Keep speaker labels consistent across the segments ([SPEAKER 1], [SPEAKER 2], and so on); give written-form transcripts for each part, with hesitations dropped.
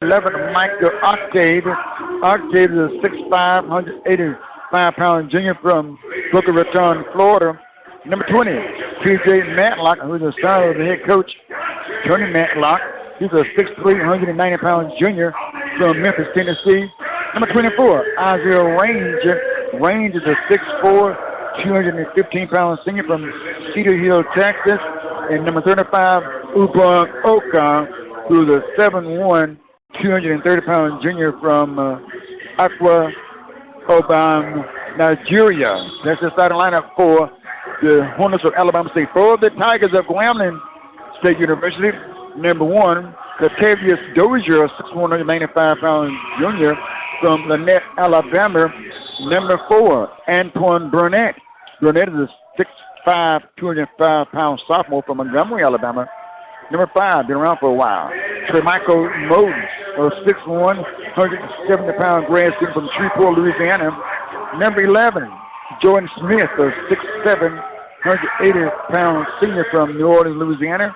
[SPEAKER 1] 11, Michael Octave. Octave is a 6'5", 185-pound junior from Boca Raton, Florida. Number 20, P.J. Matlock, who's the son of the head coach, Tony Matlock. He's a 6'3", 190-pound junior from Memphis, Tennessee. Number 24, Isaiah Range. Range is a 6'4", 215-pound senior from Cedar Hill, Texas. And number 35, Ubong Oka, who's a 7'1", 230-pound junior from Akwa Ibom, Nigeria. That's the starting lineup for the Hornets of Alabama State. For the Tigers of Grambling State University, number 1, Catavius Dozier, a 6'1", 195-pound junior from Lynette, Alabama. Number 4, Antoine Burnett. Burnett is a 6'5", 205-pound sophomore from Montgomery, Alabama. Number 5, been around for a while, Michael Moden, a 6'1", 170-pound grad student from Shreveport, Louisiana. Number 11, Jordan Smith, a 6'7", 180-pound senior from New Orleans, Louisiana.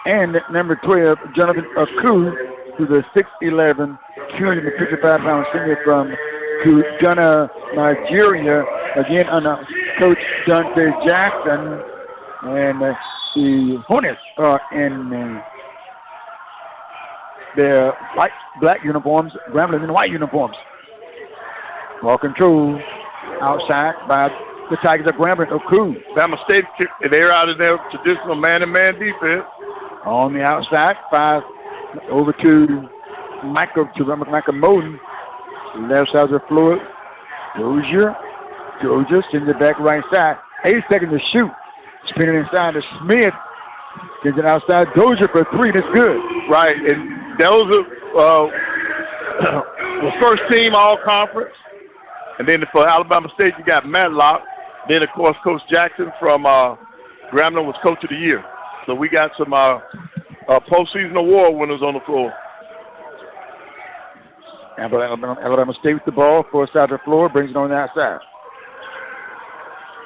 [SPEAKER 1] And number 12, Jonathan Aku, who's a 6'11", 255-pound senior from Ghana, Nigeria. Again, under Coach Dante Jackson. And the Hornets are in their black uniforms, Grambling in white uniforms. Ball control outside by the Tigers of Grambling. Oku.
[SPEAKER 2] Bama State, they're out of their traditional man-to-man defense.
[SPEAKER 1] On the outside, 5 over to Michael Moden. Left side of the floor. Dozier sends it back right side. 8 seconds to shoot. Spinning inside to Smith. Gets it outside. Dozier for 3. That's good.
[SPEAKER 2] Right. And those are the first team all conference. And then for Alabama State, you got Matlock. Then, of course, Coach Jackson from Grambling was Coach of the Year. So we got some postseason award winners on the floor.
[SPEAKER 1] Alabama State with the ball. Force side of the floor. Brings it on the outside.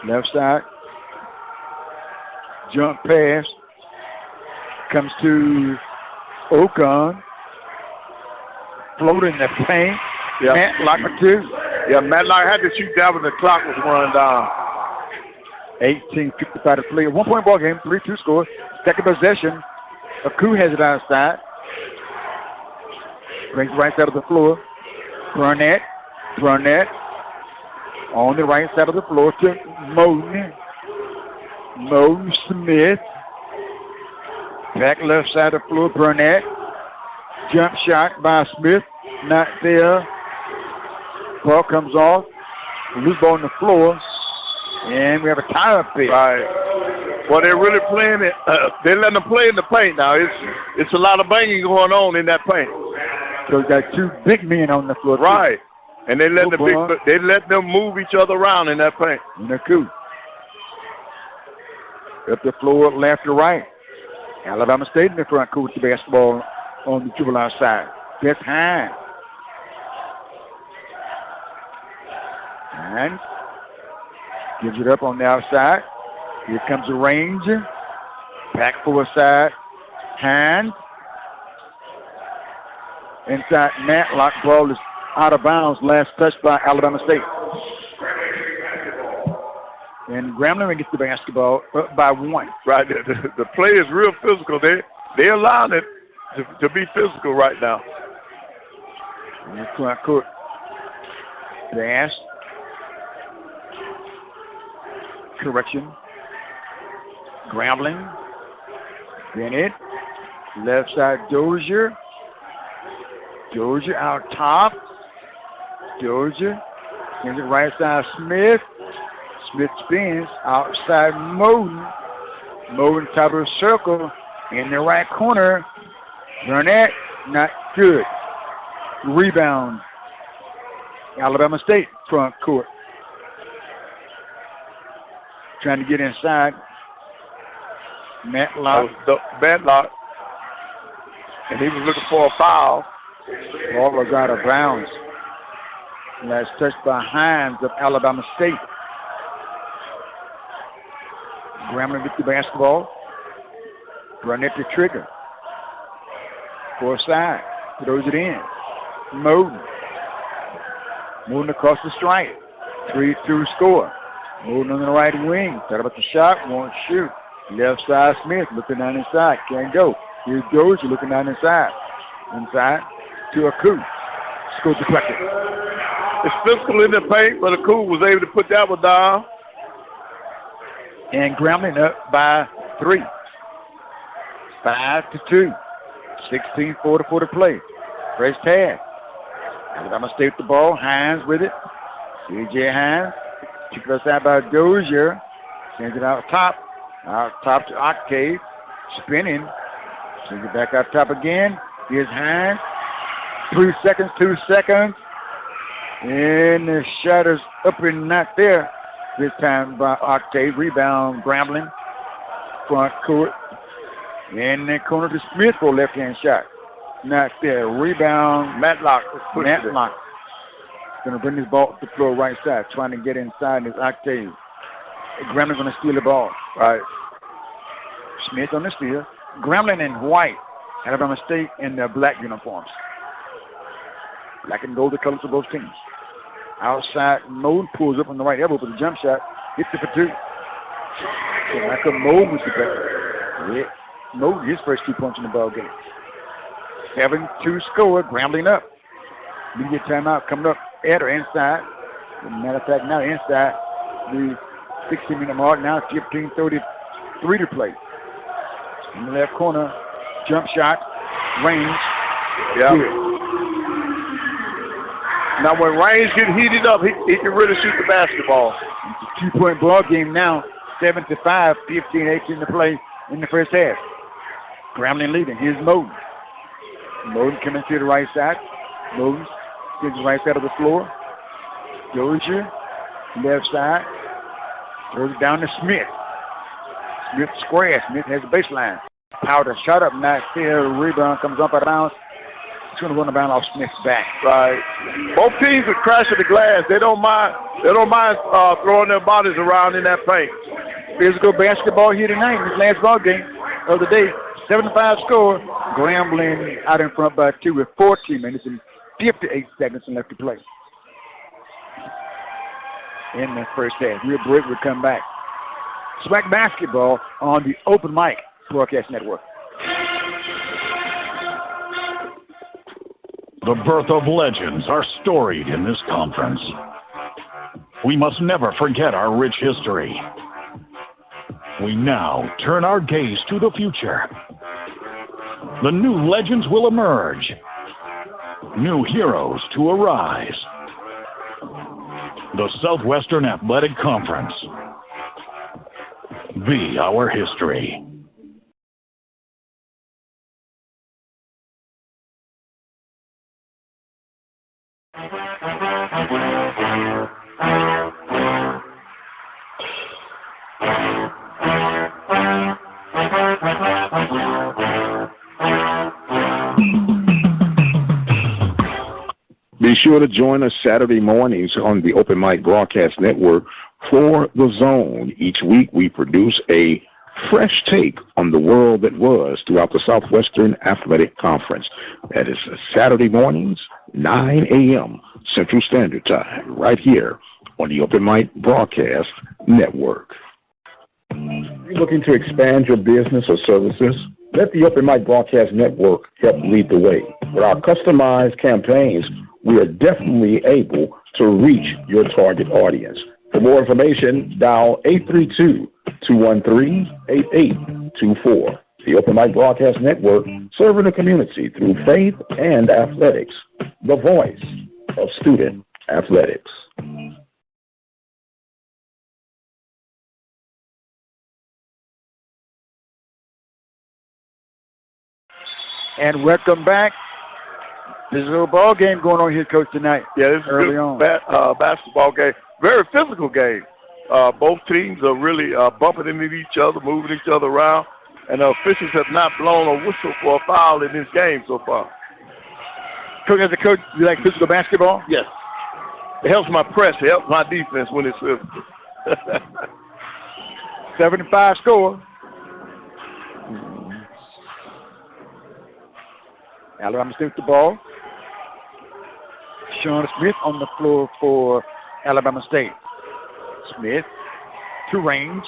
[SPEAKER 1] Left side. Jump pass. Comes to Ocon. Floating the paint.
[SPEAKER 2] Yep.
[SPEAKER 1] Matlock too.
[SPEAKER 2] Yeah, Matlock had to shoot that when the clock was running down.
[SPEAKER 1] 18:55 to play. A 1-point ball game. 3-2 score. Second possession. Aku has it outside. Brings right side of the floor. Burnett. On the right side of the floor to Moden. Smith. Back left side of the floor. Burnett. Jump shot by Smith. Not there. Ball comes off. Loose ball on the floor. And we have a tie-up there.
[SPEAKER 2] Right. Well, they're really playing it. They're letting them play in the paint now. It's a lot of banging going on in that paint.
[SPEAKER 1] So we got 2 big men on the floor.
[SPEAKER 2] Right. And they let them move each other around in that paint.
[SPEAKER 1] In the coup. Up the floor, left to right. Alabama State in the front court with the basketball on the dribble outside. That's Hines. Hines gives it up on the outside. Here comes the range. Back forward side. Hines. Inside Matlock. Ball is out of bounds. Last touch by Alabama State. And Grambling gets the basketball up by 1.
[SPEAKER 2] Right. The play is real physical. They're allowing it to be physical right now.
[SPEAKER 1] In the front court. Pass. Correction. Grambling. Bennett. Left side Dozier. Dozier out top. Dozier. Gives it right side Smith. Smith spins outside Moden. Moden top of the circle in the right corner. Burnett, not good. Rebound. Alabama State front court. Trying to get inside. Matlock.
[SPEAKER 2] Matlock. And he was looking for a foul.
[SPEAKER 1] Ball was out of bounds. Last touch by Hines of Alabama State. Grambling with the basketball. Burnett to trigger. Fourth side. Throws it in. Moden. Moden across the stripe. 3-2 score. Moden on the right wing. Thought about the shot. Won't shoot. Left side Smith looking down inside. Can't go. Here's Dozier looking down inside. Inside to Aku. Scored the bucket.
[SPEAKER 2] It's physical in the paint, but Aku was able to put that one down.
[SPEAKER 1] And Grambling up by 3. 5-2. 16:44 to play. First half. Alabama State with the ball. Hines with it. C.J. Hines. Took it aside by Dozier. Sends it out top. Out top to Octave. Spinning. Sends it back out top again. Here's Hines. 2 seconds. And the shot is up and not there. This time by Octave. Rebound Grambling. Front court. In the corner to Smith for a left-hand shot. Not there. Rebound.
[SPEAKER 2] Matlock.
[SPEAKER 1] Matlock. Going to bring this ball to the floor right side. Trying to get inside this Octave. Grambling going to steal the ball.
[SPEAKER 2] Right.
[SPEAKER 1] Smith on the steal. Grambling in white. Alabama State in their black uniforms. Black and gold, the colors of both teams. Outside, Moden pulls up on the right elbow for the jump shot. Hits it for 2. So back up, Moden was the better. Yeah. Moden, his first 2 points in the ball game. 7-2 score, Grambling up. Media timeout coming up at or inside. As a matter of fact, now inside the 16-minute mark. Now 15:33 to play. In the left corner, jump shot, range.
[SPEAKER 2] Yeah.
[SPEAKER 1] Good.
[SPEAKER 2] Now when range get heated up, he can really shoot the basketball.
[SPEAKER 1] It's a 2-point ball game now. 7-5, 15-18 to play in the first half. Grambling leading. Here's Moden. Moden coming to the right side. Moden to the right side of the floor. Dozier, left side. Throws it down to Smith. Smith square. Smith has the baseline. Powder shot up, not there. Rebound comes up out of bounds. It's going to run around off Smith's back.
[SPEAKER 2] Right. Both teams are crashing the glass. They don't mind throwing their bodies around in that paint.
[SPEAKER 1] Physical basketball here tonight in this last ball game of the day. 7-5 score. Grambling out in front by 2 with 14 minutes and 58 seconds left to play. In the first half. Real break will come back. SWAC basketball on the Open Mic Broadcast Network.
[SPEAKER 3] The birth of legends are storied in this conference. We must never forget our rich history. We now turn our gaze to the future. The new legends will emerge. New heroes to arise. The Southwestern Athletic Conference. Be our history.
[SPEAKER 4] Be sure to join us Saturday mornings on the Open Mic Broadcast Network for The Zone. Each week we produce a fresh take on the world that was throughout the Southwestern Athletic Conference. That is Saturday mornings, 9 a.m. Central Standard Time, right here on the Open Mic Broadcast Network. You're looking to expand your business or services? Let the Open Mic Broadcast Network help lead the way. With our customized campaigns, we are definitely able to reach your target audience. For more information, dial 832-213-8824. The Open Mic Broadcast Network, serving the community through faith and athletics. The voice of student athletics.
[SPEAKER 1] And welcome back. There's a little ball game going on here, Coach, tonight.
[SPEAKER 2] Yeah, this is
[SPEAKER 1] early
[SPEAKER 2] a
[SPEAKER 1] on.
[SPEAKER 2] Basketball game. Very physical game. Both teams are really bumping into each other, moving each other around, and the officials have not blown a whistle for a foul in this game so far.
[SPEAKER 1] Coach, as a coach, you like physical basketball?
[SPEAKER 2] Yes. It helps my press. It helps my defense when it's physical.
[SPEAKER 1] 7-5 score. Alabama State with the ball. Sean Smith on the floor for Alabama State. Smith to range.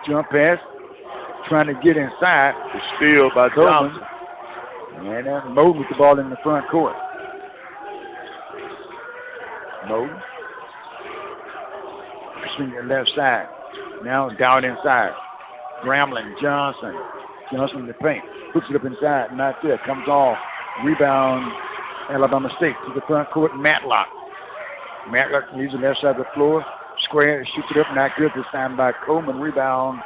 [SPEAKER 1] Jump pass. Trying to get inside.
[SPEAKER 2] Steal by Johnson.
[SPEAKER 1] And then Moden with the ball in the front court. Moden. Swing the left side. Now down inside. Grambling, Johnson. Johnson in the paint. Puts it up inside. Not there. Comes off. Rebound. Alabama State to the front court. Matlock. Matlock leaves the left side of the floor. Square. Shoots it up. Not good this time by Coleman. Rebound.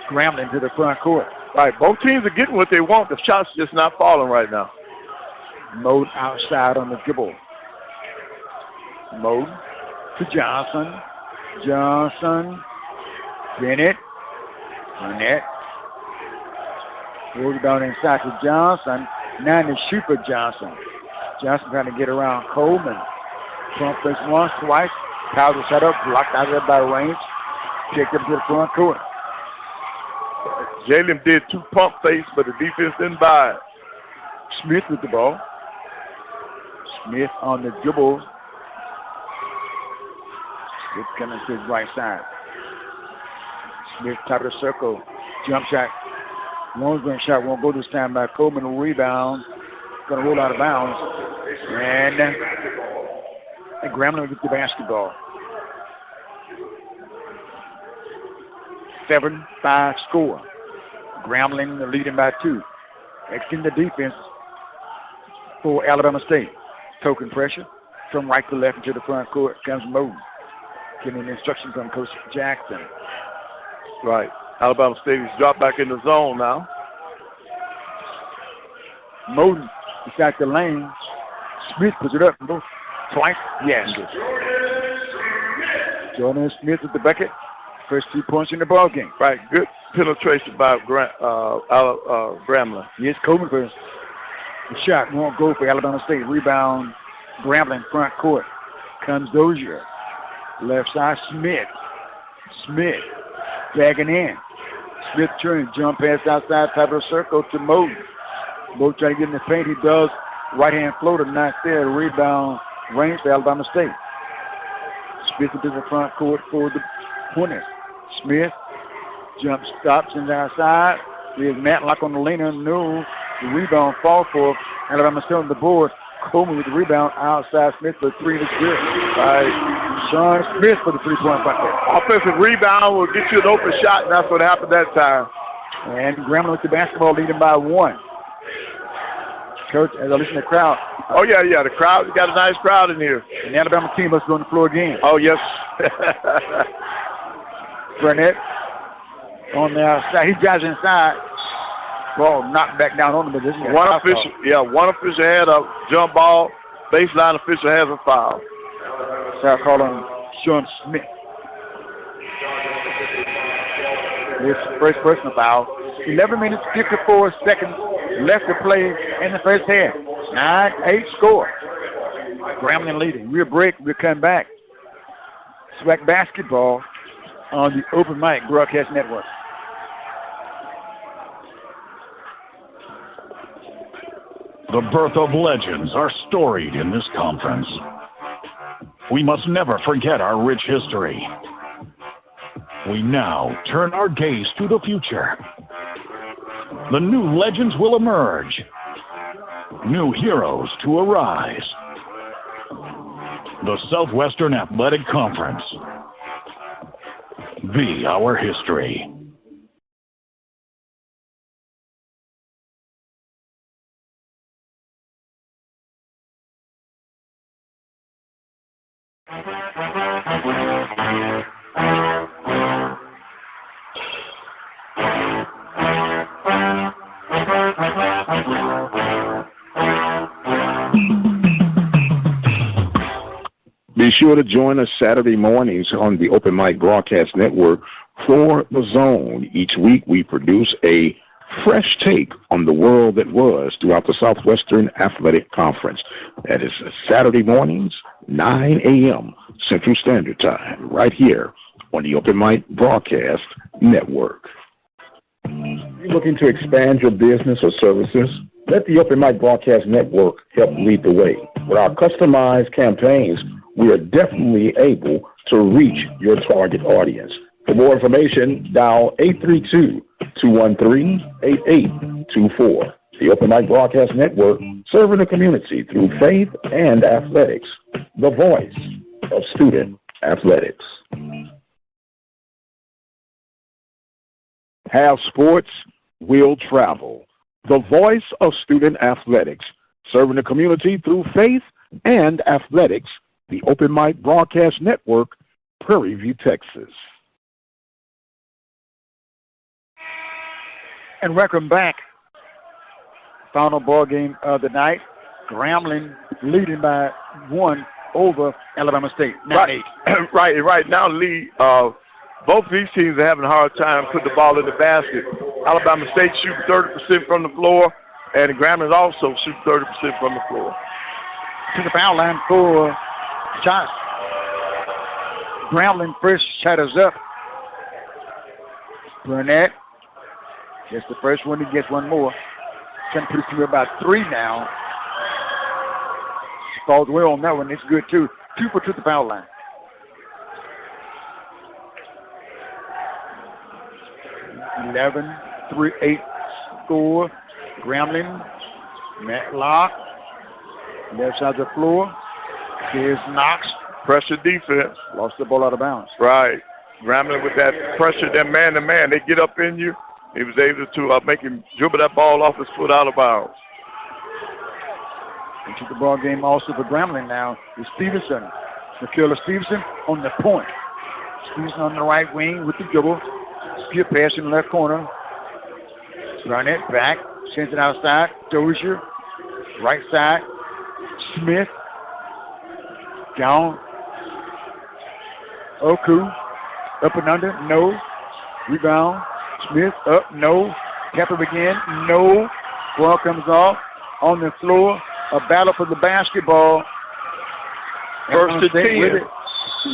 [SPEAKER 1] Grambling to the front court.
[SPEAKER 2] Right. Both teams are getting what they want. The shots just not falling right now.
[SPEAKER 1] Mode outside on the dribble. Mode to Johnson. Johnson. Bennett. Rolls down inside to Johnson. Now in the shoot for Johnson. Johnson trying to get around Coleman. Front face once, twice. Powder set up. Blocked out of there by range. Kicked up to the front court.
[SPEAKER 2] Jalen did 2 pump fakes, but the defense didn't buy it.
[SPEAKER 1] Smith with the ball. Smith on the dribble. Smith coming to his right side. Smith top of the circle. Jump shot. Long-range shot won't go this time by Coleman. Rebound. Going to roll out of bounds. And Grambling with the basketball. 7-5 score. Grambling leading by 2. Extend the defense for Alabama State. Token pressure from right to left into the front court comes Moden. Getting instruction from Coach Jackson.
[SPEAKER 2] Right. Alabama State is dropped back in the zone now.
[SPEAKER 1] Moden inside the lane. Smith puts it up. Twice. Yes. Jordan Smith at the bucket. First 2 points in the ball game.
[SPEAKER 2] Right. Good penetration by Grambling.
[SPEAKER 1] Yes, Coleman first. The shot won't go for Alabama State. Rebound. Grambling front court. Comes Dozier. Left side, Smith. Bagging in. Smith turns, jump pass outside, top of the circle to Moden. Moden trying to get in the paint. He does. Right-hand floater, not there. Rebound, range for Alabama State. Smith into the front court for the Hornets. Smith, jump stops in the outside. There's Matlock on the laner. No. The rebound fall for Alabama State on the board. Coleman with the rebound outside. Smith for 3 is good. By Sean Smith for the 3-point bucket.
[SPEAKER 2] Offensive rebound will get you an open shot, and that's what happened that time.
[SPEAKER 1] And Grambling with the basketball leading by 1. Coach, as I listen to the crowd.
[SPEAKER 2] Oh, yeah, the crowd. You got a nice crowd in here.
[SPEAKER 1] And the Alabama team must be on the floor again.
[SPEAKER 2] Oh, yes.
[SPEAKER 1] Burnett on the outside. He drives inside. Ball knocked back down on him. But this is
[SPEAKER 2] one official had a jump ball. Baseline official has a foul.
[SPEAKER 1] Foul call on Sean Smith. This first personal foul. 11 minutes, 54 seconds left to play in the first half. 9-8 score. Grambling leading. We'll break. We'll come back. SWAC basketball on the Open Mic Broadcast Network.
[SPEAKER 3] The birth of legends are storied in this conference. We must never forget our rich history. We now turn our gaze to the future. The new legends will emerge. New heroes to arise. The Southwestern Athletic Conference. Be our history.
[SPEAKER 4] Be sure to join us Saturday mornings on the Open Mic Broadcast Network for The Zone. Each week we produce a fresh take on the world that was throughout the Southwestern Athletic Conference. That is Saturday mornings, 9 a.m. Central Standard Time, right here on the Open Mic Broadcast Network. You're looking to expand your business or services? Let the Open Mic Broadcast Network help lead the way. With our customized campaigns, we are definitely able to reach your target audience. For more information, dial 832-213-8824. The Open Mic Broadcast Network, serving the community through faith and athletics. The voice of student athletics. Have sports, will travel. The voice of student athletics, serving the community through faith and athletics. The Open Mic Broadcast Network, Prairie View, Texas.
[SPEAKER 1] And welcome back. Final ball game of the night. Grambling leading by 1 over Alabama State. Now
[SPEAKER 2] Right now, Lee, both these teams are having a hard time putting the ball in the basket. Alabama State shooting 30% from the floor, and Grambling also shooting 30% from the floor.
[SPEAKER 1] To the foul line for shots. Grambling first shot is up. Burnett gets the first one. He gets one more. Trying to put it to about 3 now. Falls well on that one. It's good too. 2 for to the foul line. Eleven, 3-8 score. Grambling, Matlock, left side of the floor. Here's Knox.
[SPEAKER 2] Pressure defense.
[SPEAKER 1] Lost the ball out of bounds.
[SPEAKER 2] Right. Grambling with that pressure, that man-to-man. They get up in you. He was able to make him dribble that ball off his foot out of bounds.
[SPEAKER 1] Into the ball game also for Grambling now is Stevenson. Michaela Stevenson on the point. Stevenson on the right wing with the dribble. Spear pass in the left corner. Run it back. Sends it outside. Dozier. Right side. Smith. Down. Oku. Up and under. No. Rebound. Smith up. No. Tap him again. No. Ball comes off. On the floor. A battle for the basketball.
[SPEAKER 2] First to 10.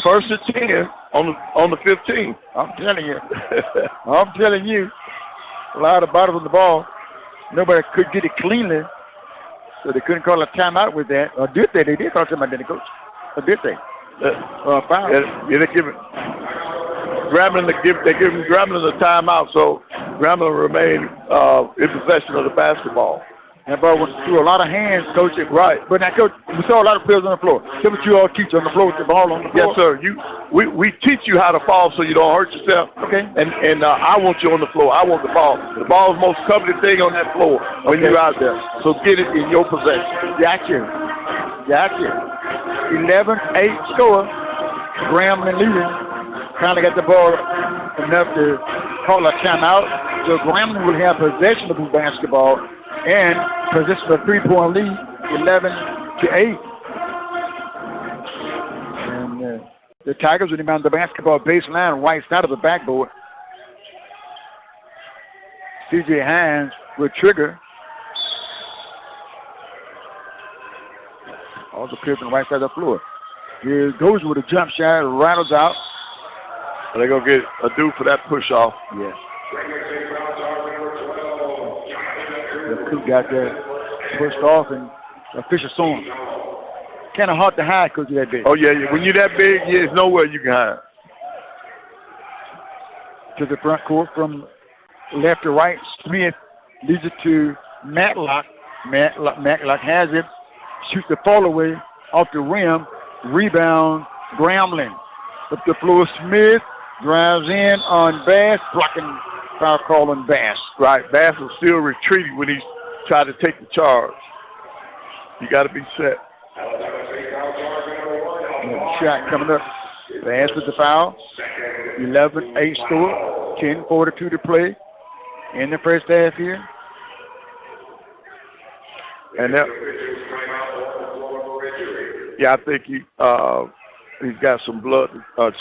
[SPEAKER 2] First to 10 on the 15.
[SPEAKER 1] I'm telling you. I'm telling you. A lot of battles on the ball. Nobody could get it cleanly. So they couldn't call a timeout with that. Or did they? They did call timeout, didn't they, Coach? Or did they? Foul.
[SPEAKER 2] Yeah, they give it. Grambling, they give him Grambling a timeout, so Grambling remain in possession of the basketball.
[SPEAKER 1] That ball went through a lot of hands, Coach. Right. But now, Coach, we saw a lot of players on the floor. Tell what you all teach on the floor with the ball on the floor.
[SPEAKER 2] Yes, sir. We teach you how to fall so you don't hurt yourself.
[SPEAKER 1] Okay.
[SPEAKER 2] And I want you on the floor. I want the ball. The ball is the most coveted thing on that floor when you're out there. So get it in your possession.
[SPEAKER 1] Gotcha. 11-8 score. Grambling leading. Finally got the ball enough to call a timeout. So Grambling will have possession of the basketball and possession of a 3-point lead, 11-8. And the Tigers will inbound the basketball baseline, right side of the backboard. C.J. Hines will trigger. All the players on the right side of the floor. Here goes with a jump shot, rattles out.
[SPEAKER 2] They're going to get a due for that push-off.
[SPEAKER 1] Yes. The Cook got there, pushed off, and official saw him. Kind of hard to hide because you're that big.
[SPEAKER 2] Oh, yeah. When you're that big, there's nowhere you can hide.
[SPEAKER 1] To the front court from left to right. Smith leads it to Matlock. Matlock has it. Shoots the fall away off the rim. Rebound, Grambling. Up the floor, Smith drives in on Bass, blocking foul call on Bass.
[SPEAKER 2] Right, Bass was still retreating when he tried to take the charge. You got to be set.
[SPEAKER 1] Shot coming up. Bass with the foul. 11-8 score. 10:42 to play in the first half here.
[SPEAKER 2] And that, yeah, I think he's got some blood.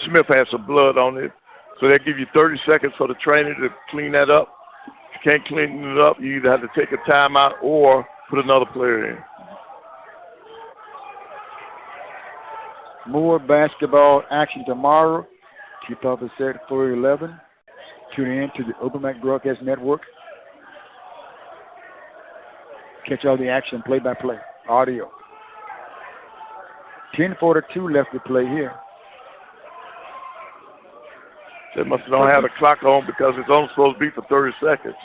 [SPEAKER 2] Smith has some blood on it. So they give you 30 seconds for the trainer to clean that up. If you can't clean it up, you either have to take a timeout or put another player in.
[SPEAKER 1] More basketball action tomorrow. Tip-off is set for 11. Tune in to the Open Mic Broadcast Network. Catch all the action play-by-play, audio. 10:42 left to play here.
[SPEAKER 2] They must don't have the clock on because it's only supposed to be for 30 seconds.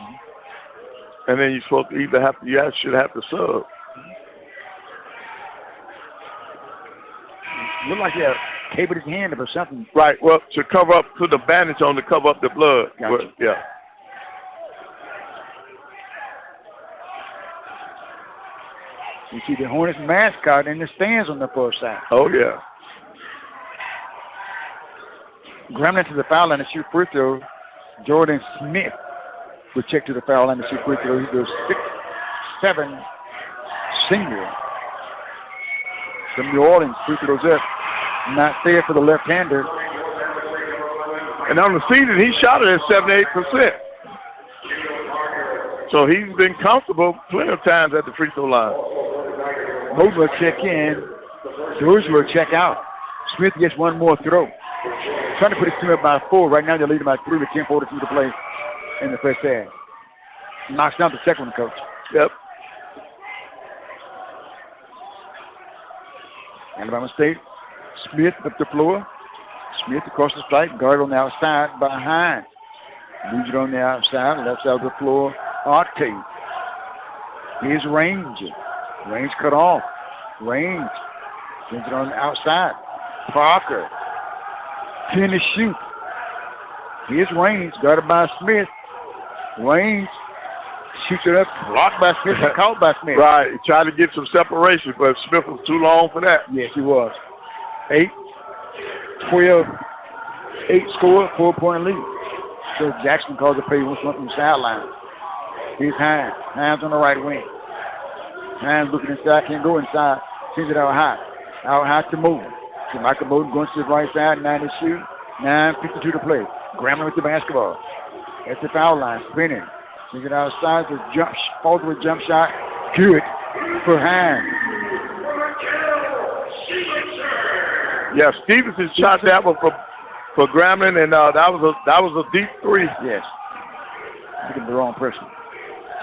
[SPEAKER 2] And then you're supposed to either have to, you should have to sub.
[SPEAKER 1] Look like he had tapered his hand up or something.
[SPEAKER 2] Right, well, to cover up, put the bandage on to cover up the blood.
[SPEAKER 1] Gotcha.
[SPEAKER 2] Well, yeah.
[SPEAKER 1] You see the Hornets mascot in the stands on the far side.
[SPEAKER 2] Oh, yeah.
[SPEAKER 1] Grambling to the foul line to shoot free throw. Jordan Smith will check to the foul line to shoot free throw. He's a 6'7" senior from New Orleans. Free throws up. Not there for the left-hander.
[SPEAKER 2] And on the season, he shot it at 78%. So he's been comfortable plenty of times at the free throw line.
[SPEAKER 1] Mosley will check in. George will check out. Smith gets one more throw. Trying to put his team up by 4. Right now they're leading by 3 with 10:42 to play in the first half. Knocks down the second one, Coach.
[SPEAKER 2] Yep.
[SPEAKER 1] Alabama State. Smith up the floor. Smith across the stripe. Guard on the outside behind. Moves it on the outside. Left side of the floor. Octave. Here's Range. Range cut off. Range. Sends it on the outside. Parker. 10 to shoot. Here's Range. Guarded by Smith. Range. Shoots it up. Blocked by Smith and caught by Smith.
[SPEAKER 2] Right. He tried to get some separation, but Smith was too long for that.
[SPEAKER 1] Yes, he was. 8, 12, 8 score, 4-point lead. So Jackson calls the play once from the sideline. Here's Hines. Hines on the right wing. Hines looking inside, can't go inside. Sends it out high. Out high to Moden. To Michael Moden going to the right side, 9 to shoot. 9:52 to play. Grambling with the basketball. At the foul line, spinning. Sends it outside to jump, falls with a jump shot. Good for Hines.
[SPEAKER 2] Yeah, Stevenson shot that one for Grambling, and that was a deep 3.
[SPEAKER 1] Yes. Look at the wrong person.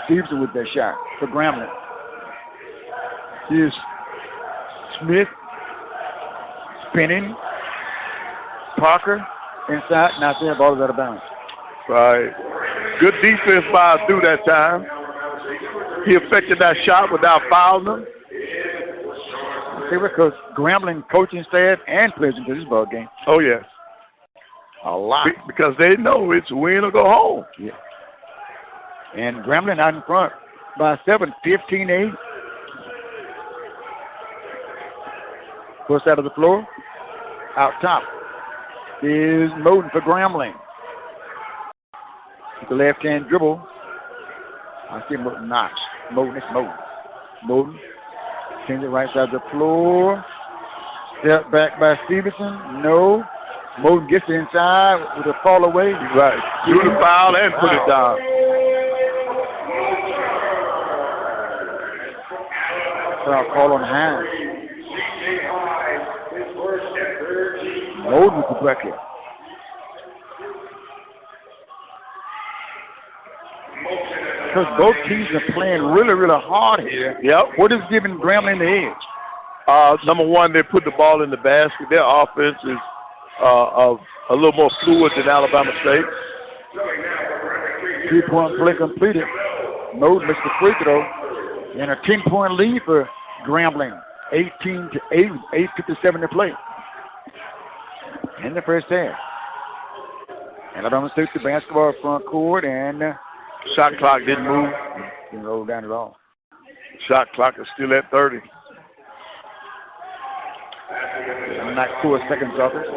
[SPEAKER 1] Stevenson with that shot for Grambling. Here's Smith spinning. Parker inside, not there. Ball is out of bounds.
[SPEAKER 2] Right. Good defense by Adu that time. He affected that shot without fouling them.
[SPEAKER 1] Because Grambling coaching staff and players into this ball game.
[SPEAKER 2] Oh, yes.
[SPEAKER 1] A lot.
[SPEAKER 2] Because they know it's win or go home.
[SPEAKER 1] Yeah. And Grambling out in front by 7, 15-8. First out of the floor. Out top is Moden for Grambling. With the left-hand dribble. I see Moden knocks. Moden, it's Moden. Moden sends it right side of the floor. Step back by Stevenson. No. Moden gets it inside with a fall away.
[SPEAKER 2] Right. Do the foul and put it down.
[SPEAKER 1] Foul call on Hines. Moden with the bucket. Because both teams are playing really, really hard here.
[SPEAKER 2] Yep.
[SPEAKER 1] What is giving Grambling the edge?
[SPEAKER 2] Number one, they put the ball in the basket. Their offense is a little more fluid than Alabama State.
[SPEAKER 1] 3-point play completed. Moden makes the free throw. And a 10-point lead for Grambling. 18-8, 8:57 to play. In the first half. Alabama State the basketball front court, and
[SPEAKER 2] Shot clock didn't move.
[SPEAKER 1] Didn't roll down at all.
[SPEAKER 2] Shot clock is still at 30.
[SPEAKER 1] Not 4 seconds off it.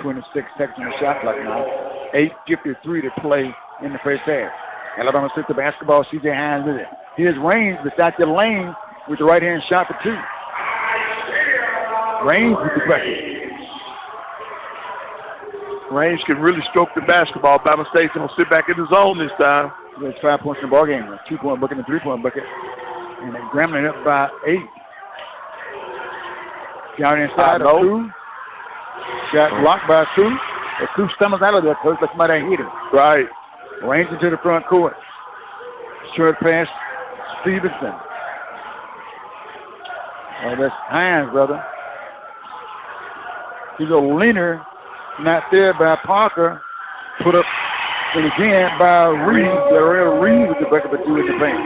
[SPEAKER 1] 26 seconds on the shot clock now. 8:53 to play in the first half. Alabama State the basketball. C.J. Hines with it. Here's Range beside the lane with the right-hand shot for 2. Range with the bucket.
[SPEAKER 2] Range can really stroke the basketball. Alabama State's going to sit back in the zone this time.
[SPEAKER 1] There's 5 points in the ball game. A 2-point bucket and a 3-point bucket. And then Grambling up by 8. Down inside of 2. Shot blocked by 2. The crew stumbles out of there, coach, like somebody hit him.
[SPEAKER 2] Right.
[SPEAKER 1] Range into the front court. Short pass, Stevenson. Oh, that's Hines, brother. He's a leaner, not there by Parker. Put up again by Reed. Darrell Reed with the bucket, but two in the paint.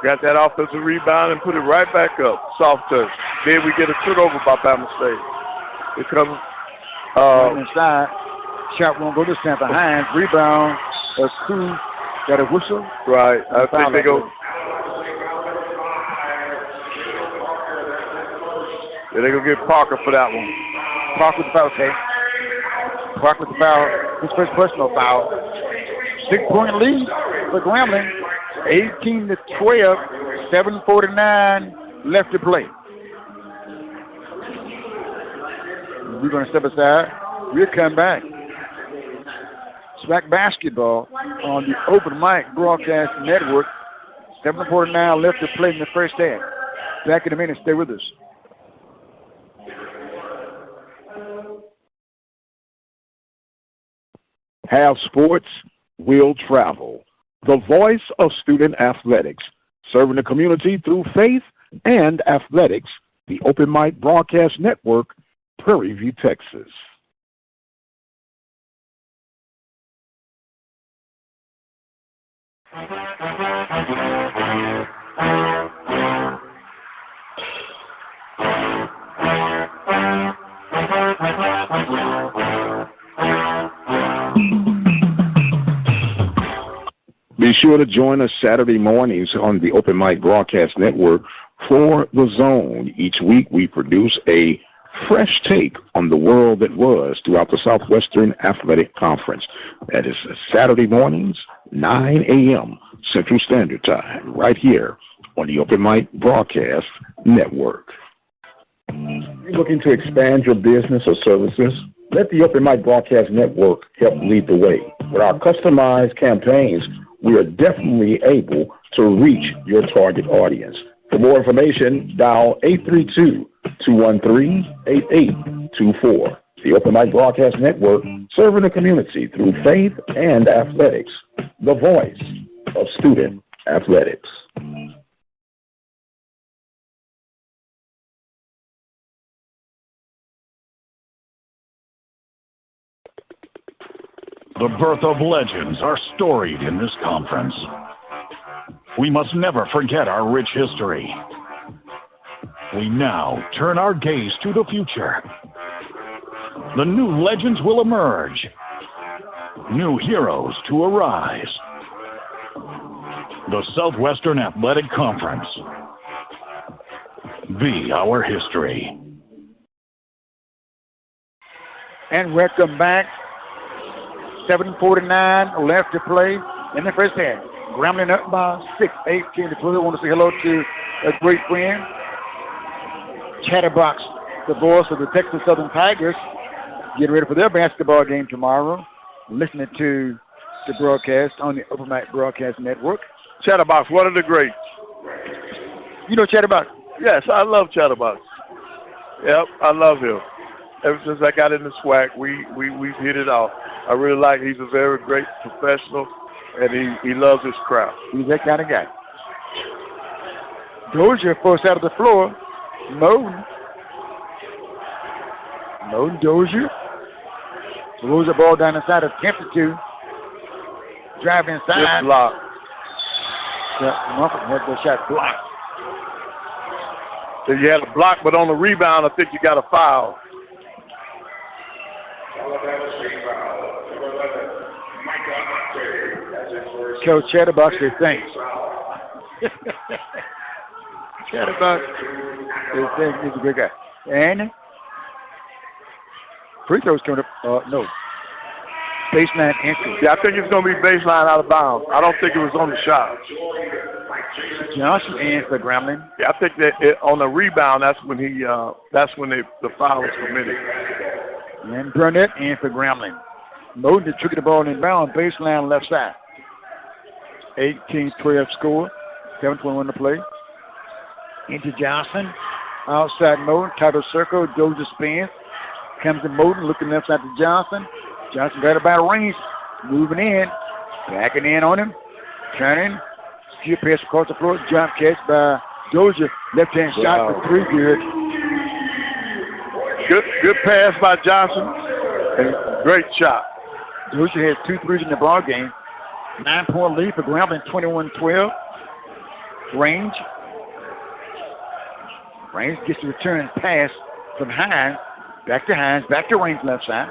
[SPEAKER 2] Got that offensive rebound and put it right back up. Soft touch. Then we get a turnover by Bama State. It comes
[SPEAKER 1] inside. Shot won't go this time for Hines. Rebound. Crew got a whistle.
[SPEAKER 2] Right. I think they go. Yeah, they go get Parker for that one.
[SPEAKER 1] Parker with the foul, okay. Parker with the foul. His first personal foul. 6-point lead for Grambling. 18-12. 7:49 left to play. We're going to step aside. We'll come back. SWAC basketball on the Open Mic Broadcast Network. 7:49 left to play in the first half. Back in a minute. Stay with us.
[SPEAKER 4] Have sports, will travel. The voice of student athletics, serving the community through faith and athletics. The Open Mic Broadcast Network, Prairie View, Texas. Be sure to join us Saturday mornings on the Open Mic Broadcast Network for The Zone. Each week we produce a fresh take on the world that was throughout the Southwestern Athletic Conference. That is Saturday mornings, 9 a.m. Central Standard Time, right here on the Open Mic Broadcast Network. You're looking to expand your business or services? Let the Open Mic Broadcast Network help lead the way. With our customized campaigns, we are definitely able to reach your target audience. For more information, dial 832-213-8824. The Open Mic Broadcast Network, serving the community through faith and athletics. The voice of student athletics.
[SPEAKER 3] The birth of legends are storied in this conference. We must never forget our rich history. We now turn our gaze to the future. The new legends will emerge. New heroes to arise. The Southwestern Athletic Conference. Be our history.
[SPEAKER 1] And welcome back. 7:49 left to play in the first half. Grambling up by 6, 18 to play. I want to say hello to a great friend, Chatterbox, the voice of the Texas Southern Tigers, getting ready for their basketball game tomorrow. Listening to the broadcast on the Open Mic Broadcast Network.
[SPEAKER 2] Chatterbox, one of the greats.
[SPEAKER 1] You know Chatterbox?
[SPEAKER 2] Yes, I love Chatterbox. Yep, I love him. Ever since I got in the SWAC, we've hit it off. I really like he's a very great professional, and he loves his craft.
[SPEAKER 1] He's that kind of guy. Dozier first out of the floor. Moden, Dozier. Throws the ball down the side, attempted to drive inside.
[SPEAKER 2] Just blocked.
[SPEAKER 1] Muffin had the shot blocked.
[SPEAKER 2] So you had a block, but on the rebound, I think you got a foul.
[SPEAKER 1] Coach Chatterbox says thanks. Chatterbox says thanks. He's a good guy. And free throws coming up. No. Baseline entry.
[SPEAKER 2] Yeah, I think it's going to be baseline out of bounds. I don't think it was on the shot.
[SPEAKER 1] Johnson in for Grambling.
[SPEAKER 2] Yeah, I think that on the rebound, that's when the foul was committed.
[SPEAKER 1] And Burnett in for Grambling. Moden took the ball in bound, baseline left side. 18-12 score. 7:21 to play. Into Johnson. Outside Moden, title circle, Dozier spins. Comes to Moten, looking left side to Johnson. Johnson got it by range. Moving in. Backing in on him. Turning. Skip pass across the floor. Jump catch by Dozier. Left-hand shot for 3.
[SPEAKER 2] Good pass by Johnson. And great shot.
[SPEAKER 1] Dozier has 2 threes in the ball game. 9-point lead for Grambling, 21-12. Range gets the return pass from Hines. Back to Hines. Back to Range left side.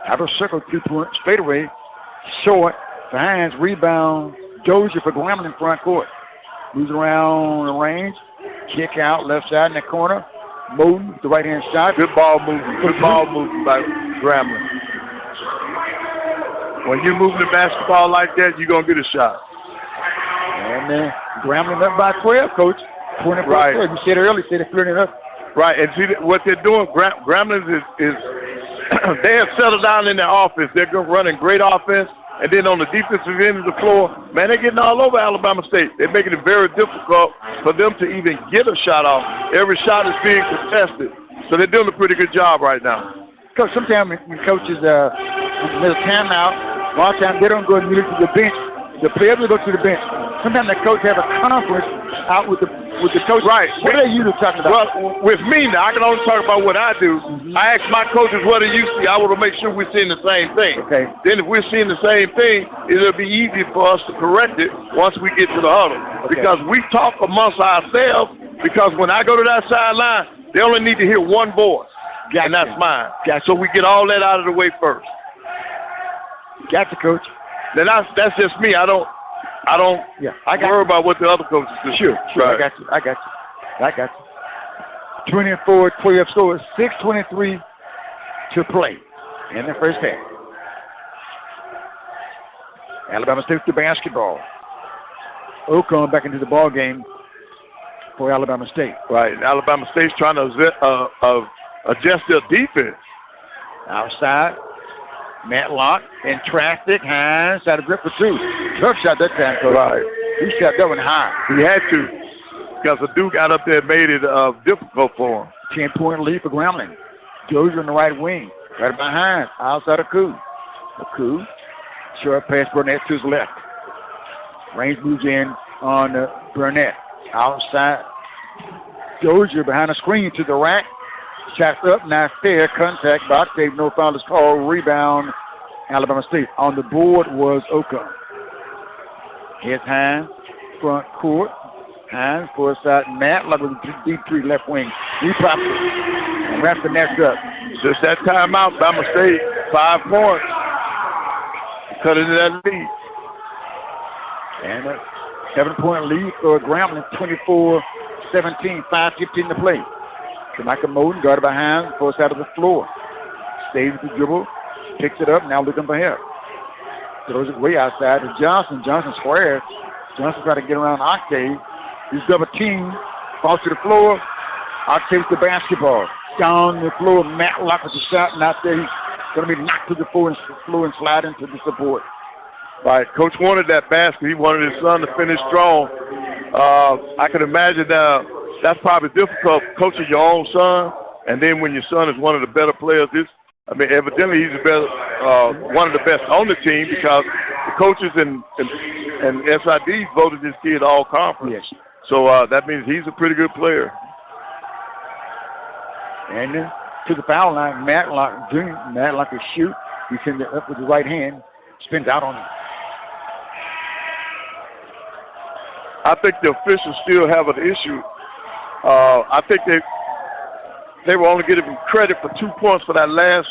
[SPEAKER 1] Outer circle 3-point straightaway. Short for Hines. Rebound. Dozier for Grambling front court. Moves around the Range. Kick out left side in the corner. Moten with the right-hand shot.
[SPEAKER 2] Good ball movement. Good ball movement by Grambling. When you're moving the basketball like that, you're going to get a shot.
[SPEAKER 1] And then Grambling up by 12, Coach. 24. Right. You said earlier, they're flirting up.
[SPEAKER 2] Right, and see what they're doing, Grambling is they have settled down in their offense. They're running great offense. And then on the defensive end of the floor, man, they're getting all over Alabama State. They're making it very difficult for them to even get a shot off. Every shot is being contested. So they're doing a pretty good job right now.
[SPEAKER 1] Coach, sometimes when coaches in the middle timeout, a lot of times they don't go immediately to the bench. The players will go to the bench. Sometimes the coach have a conference out with the coach.
[SPEAKER 2] Right.
[SPEAKER 1] What are you talking about?
[SPEAKER 2] Well, with me now, I can only talk about what I do. Mm-hmm. I ask my coaches what they used to. I want to make sure we're seeing the same thing.
[SPEAKER 1] Okay.
[SPEAKER 2] Then if we're seeing the same thing, it'll be easy for us to correct it once we get to the huddle. Okay. Because we talk amongst ourselves, because when I go to that sideline, they only need to hear one voice. Gotcha. And that's mine.
[SPEAKER 1] Gotcha.
[SPEAKER 2] So we get all that out of the way first.
[SPEAKER 1] Gotcha, Coach.
[SPEAKER 2] Then that's just me. I don't worry about what the other coaches do.
[SPEAKER 1] Sure. Right. I got you. 24-12 score. 6:23 to play in the first half. Alabama State with the basketball. Ocon back into the ball game for Alabama State.
[SPEAKER 2] Right. Alabama State's trying to adjust their defense.
[SPEAKER 1] Outside. Matlock in traffic. Hines had a grip for 2. Tough shot that time, Coach.
[SPEAKER 2] Right.
[SPEAKER 1] He shot that one high.
[SPEAKER 2] He had to, because the Duke got up there and made it difficult for him.
[SPEAKER 1] 10-point lead for Grambling. Dozier on the right wing. Right behind. Outside of Coup. Short pass Burnett to his left. Range moves in on Burnett. Outside. Dozier behind the screen to the rack. Shots up, not fair. Contact by Octave. No foul is called. Rebound, Alabama State. On the board was Ocon. Here's Hines, front court. Hines, forward side. Matlock with a deep 3 left wing. He pops it and wraps the net up.
[SPEAKER 2] Just that timeout, Alabama State, 5 points. Cut into that lead.
[SPEAKER 1] And a 7-point lead for Grambling, 24-17, 5:15 to play. Michael Moten guarded behind, forced out of the floor. Stays with the dribble, picks it up, now looking for help. Throws it way outside to Johnson. Johnson squares. Johnson trying to get around Octave. He's double team, falls to the floor. Octave with the basketball. Down the floor, Matlock with the shot, not there. He's going to be knocked to the floor and slide into the support.
[SPEAKER 2] Right, Coach wanted that basket. He wanted his son to finish strong. I can imagine that's probably difficult coaching your own son, and then when your son is one of the better players, evidently he's one of the best on the team, because the coaches and SID voted this kid all conference.
[SPEAKER 1] Yes.
[SPEAKER 2] So that means he's a pretty good player.
[SPEAKER 1] And to the foul line, Matlock will shoot. He sends it up with the right hand, spins out on him.
[SPEAKER 2] I think the officials still have an issue. I think they were only giving him credit for 2 points for that last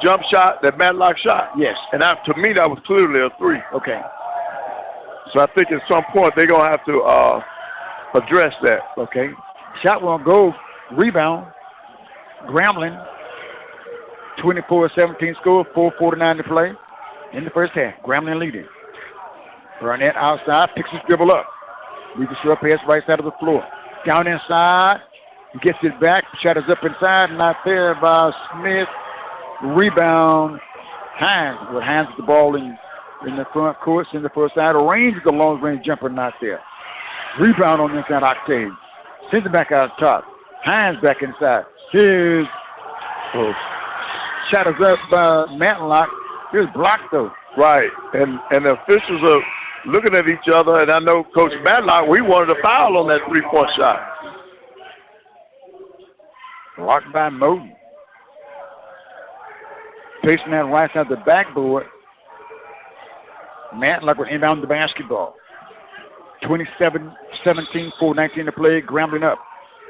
[SPEAKER 2] jump shot, that Matlock shot.
[SPEAKER 1] Yes.
[SPEAKER 2] And to me, that was clearly a 3.
[SPEAKER 1] Okay.
[SPEAKER 2] So I think at some point they're going to have to address that.
[SPEAKER 1] Okay. Shot won't go. Rebound. Grambling. 24-17 score, 4:49 to play in the first half. Grambling leading. Burnett outside, picks his dribble up. Leaves the short pass right side of the floor. Down inside, he gets it back. Shot is up inside, not there by Smith. Rebound, Hines. With Hines with the ball in the front court, in the first side. Range with the long range jumper, not there. Rebound on the inside, Octave. Sends it back out top. Hines back inside. Here's
[SPEAKER 2] Oh.
[SPEAKER 1] Shot is up by Matlock. He was blocked, though.
[SPEAKER 2] Right, and the officials are looking at each other, and I know Coach Matlock, we wanted a foul on that three-point shot.
[SPEAKER 1] Blocked by Moden. Facing that right side of the backboard. Matlock will inbound the basketball. 27-17, 4:19 to play. Grambling up.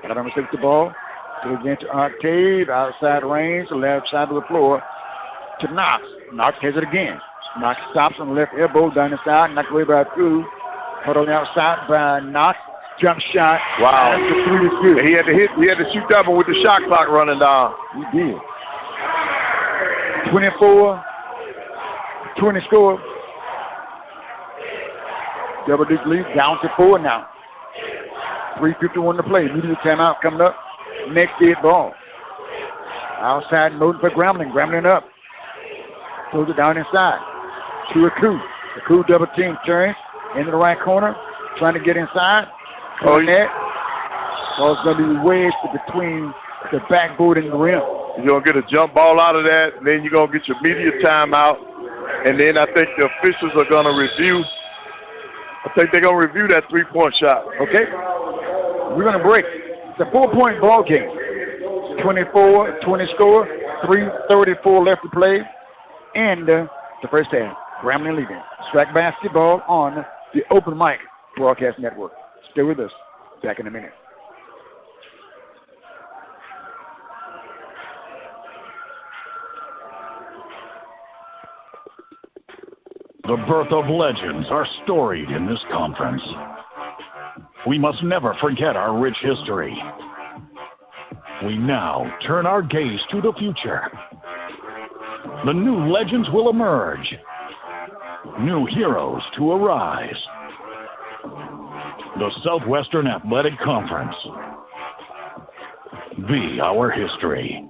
[SPEAKER 1] Alabama takes the ball. Goes into Octave. Outside range. Left side of the floor. To Knox. Knox has it again. Knox stops on the left elbow down the side. Knocked away by Crew. Put on the outside by Knox. Jump shot.
[SPEAKER 2] Wow.
[SPEAKER 1] The three is good.
[SPEAKER 2] He had to shoot that one with the shot clock running down.
[SPEAKER 1] He did. 24-20 score. Double digit lead down to 4 now. 3:51 to play. Immediate timeout coming up. Next dead ball. Outside Moden for Grambling. Grambling up. Throws it down inside. To a Coup. The Coup double team turns into the right corner. Trying to get inside. Net. Ball's going to be wedged between the backboard and the rim.
[SPEAKER 2] You're going to get a jump ball out of that. And then you're going to get your media timeout. And then I think the officials are going to review. I think they're going to review that three-point shot.
[SPEAKER 1] Okay? We're going to break. It's a 4-point ball game. 24-20 score. 3:34 left to play. And the first half. Grambling leading. SWAC basketball on the Open Mic Broadcast Network. Stay with us. Back in a minute.
[SPEAKER 3] The birth of legends are storied in this conference. We must never forget our rich history. We now turn our gaze to the future. The new legends will emerge. New heroes to arise. The Southwestern Athletic Conference. Be our history.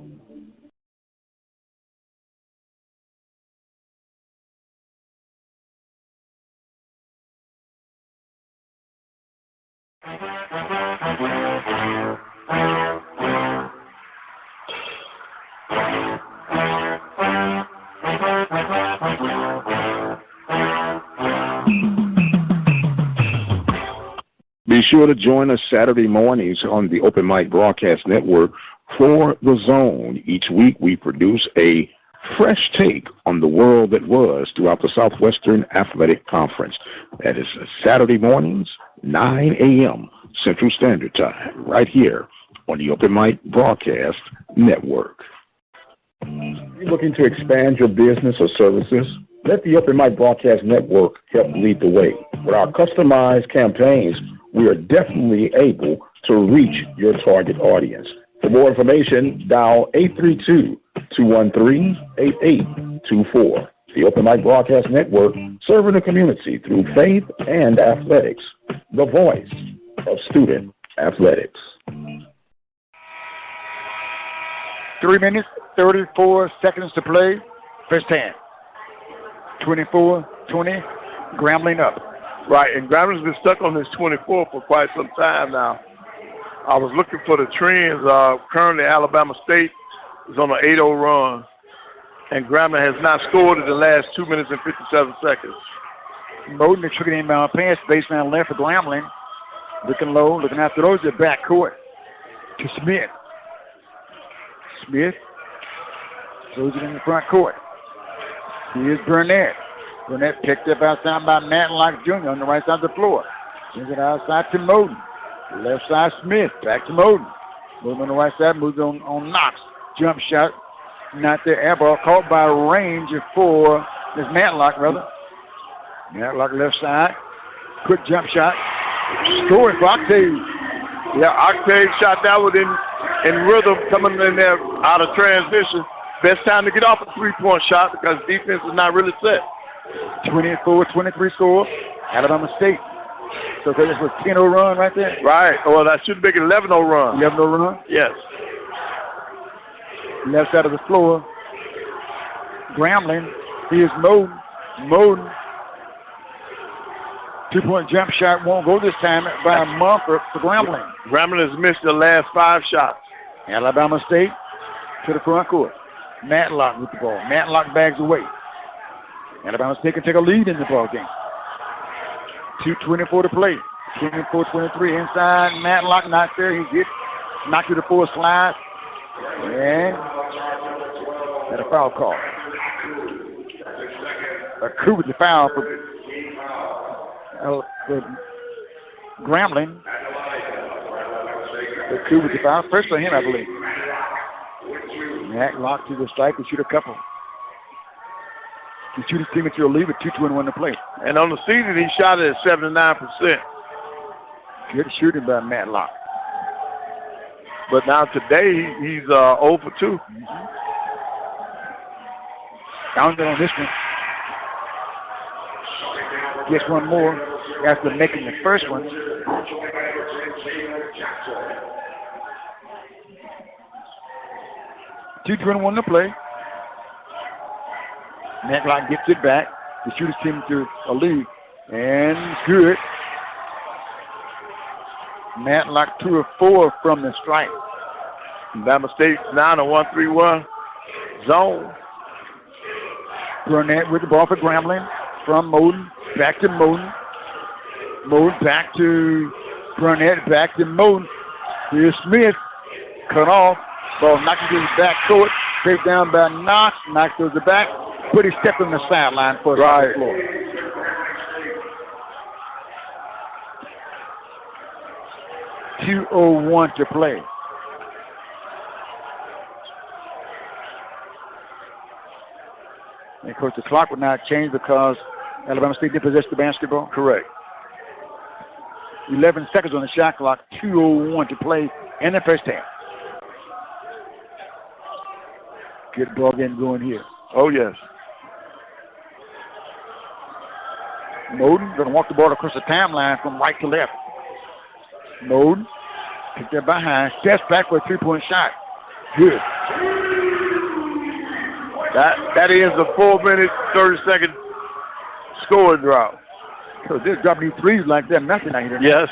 [SPEAKER 4] Be sure to join us Saturday mornings on the Open Mic Broadcast Network for The Zone. Each week we produce a fresh take on the world that was throughout the Southwestern Athletic Conference. That is Saturday mornings, 9 a.m. Central Standard Time, right here on the Open Mic Broadcast Network. You're looking to expand your business or services? Let the Open Mic Broadcast Network help lead the way. With our customized campaigns, we are definitely able to reach your target audience. For more information, dial 832-213-8824. The Open Mic Broadcast Network, serving the community through faith and athletics. The voice of student athletics.
[SPEAKER 1] 3 minutes, 34 seconds to play. First half. 24-20. Grambling up.
[SPEAKER 2] Right, and Grambling's been stuck on this 24 for quite some time now. I was looking for the trends. Currently, Alabama State is on an 8-0 run, and Grambling has not scored in the last 2 minutes and 57 seconds.
[SPEAKER 1] Moden took an inbound pass, baseline left for Grambling. Looking low, looking after those at back court to Smith. Smith throws it in the front court. Here's Burnett. Burnett picked up outside by Matlock Jr. on the right side of the floor. Sends it outside to Moden. Left side Smith. Back to Moden. Moden on the right side. Moves on Knox. Jump shot. Not there. Air ball caught by range for this Matlock, brother. Matlock left side. Quick jump shot. Scoring for Octave.
[SPEAKER 2] Yeah, Octave shot that one in rhythm, coming in there out of transition. Best time to get off a three-point shot because defense is not really set.
[SPEAKER 1] 24-23 score. Alabama State. So this was 10-0 run right there?
[SPEAKER 2] Right. Well, that should make it 11-0 run.
[SPEAKER 1] 11-0 run?
[SPEAKER 2] Yes.
[SPEAKER 1] Left side of the floor. Grambling. Here's Moden. Moden. 2-point jump shot won't go this time by a Mumford for Grambling.
[SPEAKER 2] Grambling has missed the last 5 shots.
[SPEAKER 1] Alabama State to the front court. Matlock with the ball. Matlock bags away. Alabama State can take a lead in the ball game. 2:24 to play. 24-23 inside. Matlock not there. He gets knocked to the full slide. And got a foul call. A coup with the foul for Grambling. The coup with the foul. First for him, I believe. Matlock to the stripe and shoot a couple. The shooting team at your lead with 2:21 to play.
[SPEAKER 2] And on the season, he shot it at 79%.
[SPEAKER 1] Good shooting by Matlock.
[SPEAKER 2] But now today, he's 0 for 2.
[SPEAKER 1] Down there on this one. Gets one more after making the first one. $2:21 to play. Matlock gets it back. The shooters team to a lead. And it's good. Matlock 2 of 4 from the strike.
[SPEAKER 2] Alabama State now in a 1-3-1 zone.
[SPEAKER 1] Burnett with the ball for Grambling. From Moden. Back to Moden. Moden back to Burnett. Back to Moden. Here's Smith. Cut off. Ball knocked into the back court. Taken down by Knox. Knox goes the back. Put his step on the sideline for the floor. $2:01 to play. And of course, the clock would not change because Alabama State did possess the basketball.
[SPEAKER 2] Correct.
[SPEAKER 1] 11 seconds on the shot clock. 2:01 to play in the first half. Good ball game going here.
[SPEAKER 2] Oh, yes.
[SPEAKER 1] Moden going to walk the ball across the timeline from right to left. Moden, pick that behind, steps back for a 3-point shot. Good.
[SPEAKER 2] That is a 4-minute, 30-second scoring drought.
[SPEAKER 1] So they're dropping these threes like that, nothing out here.
[SPEAKER 2] Yes.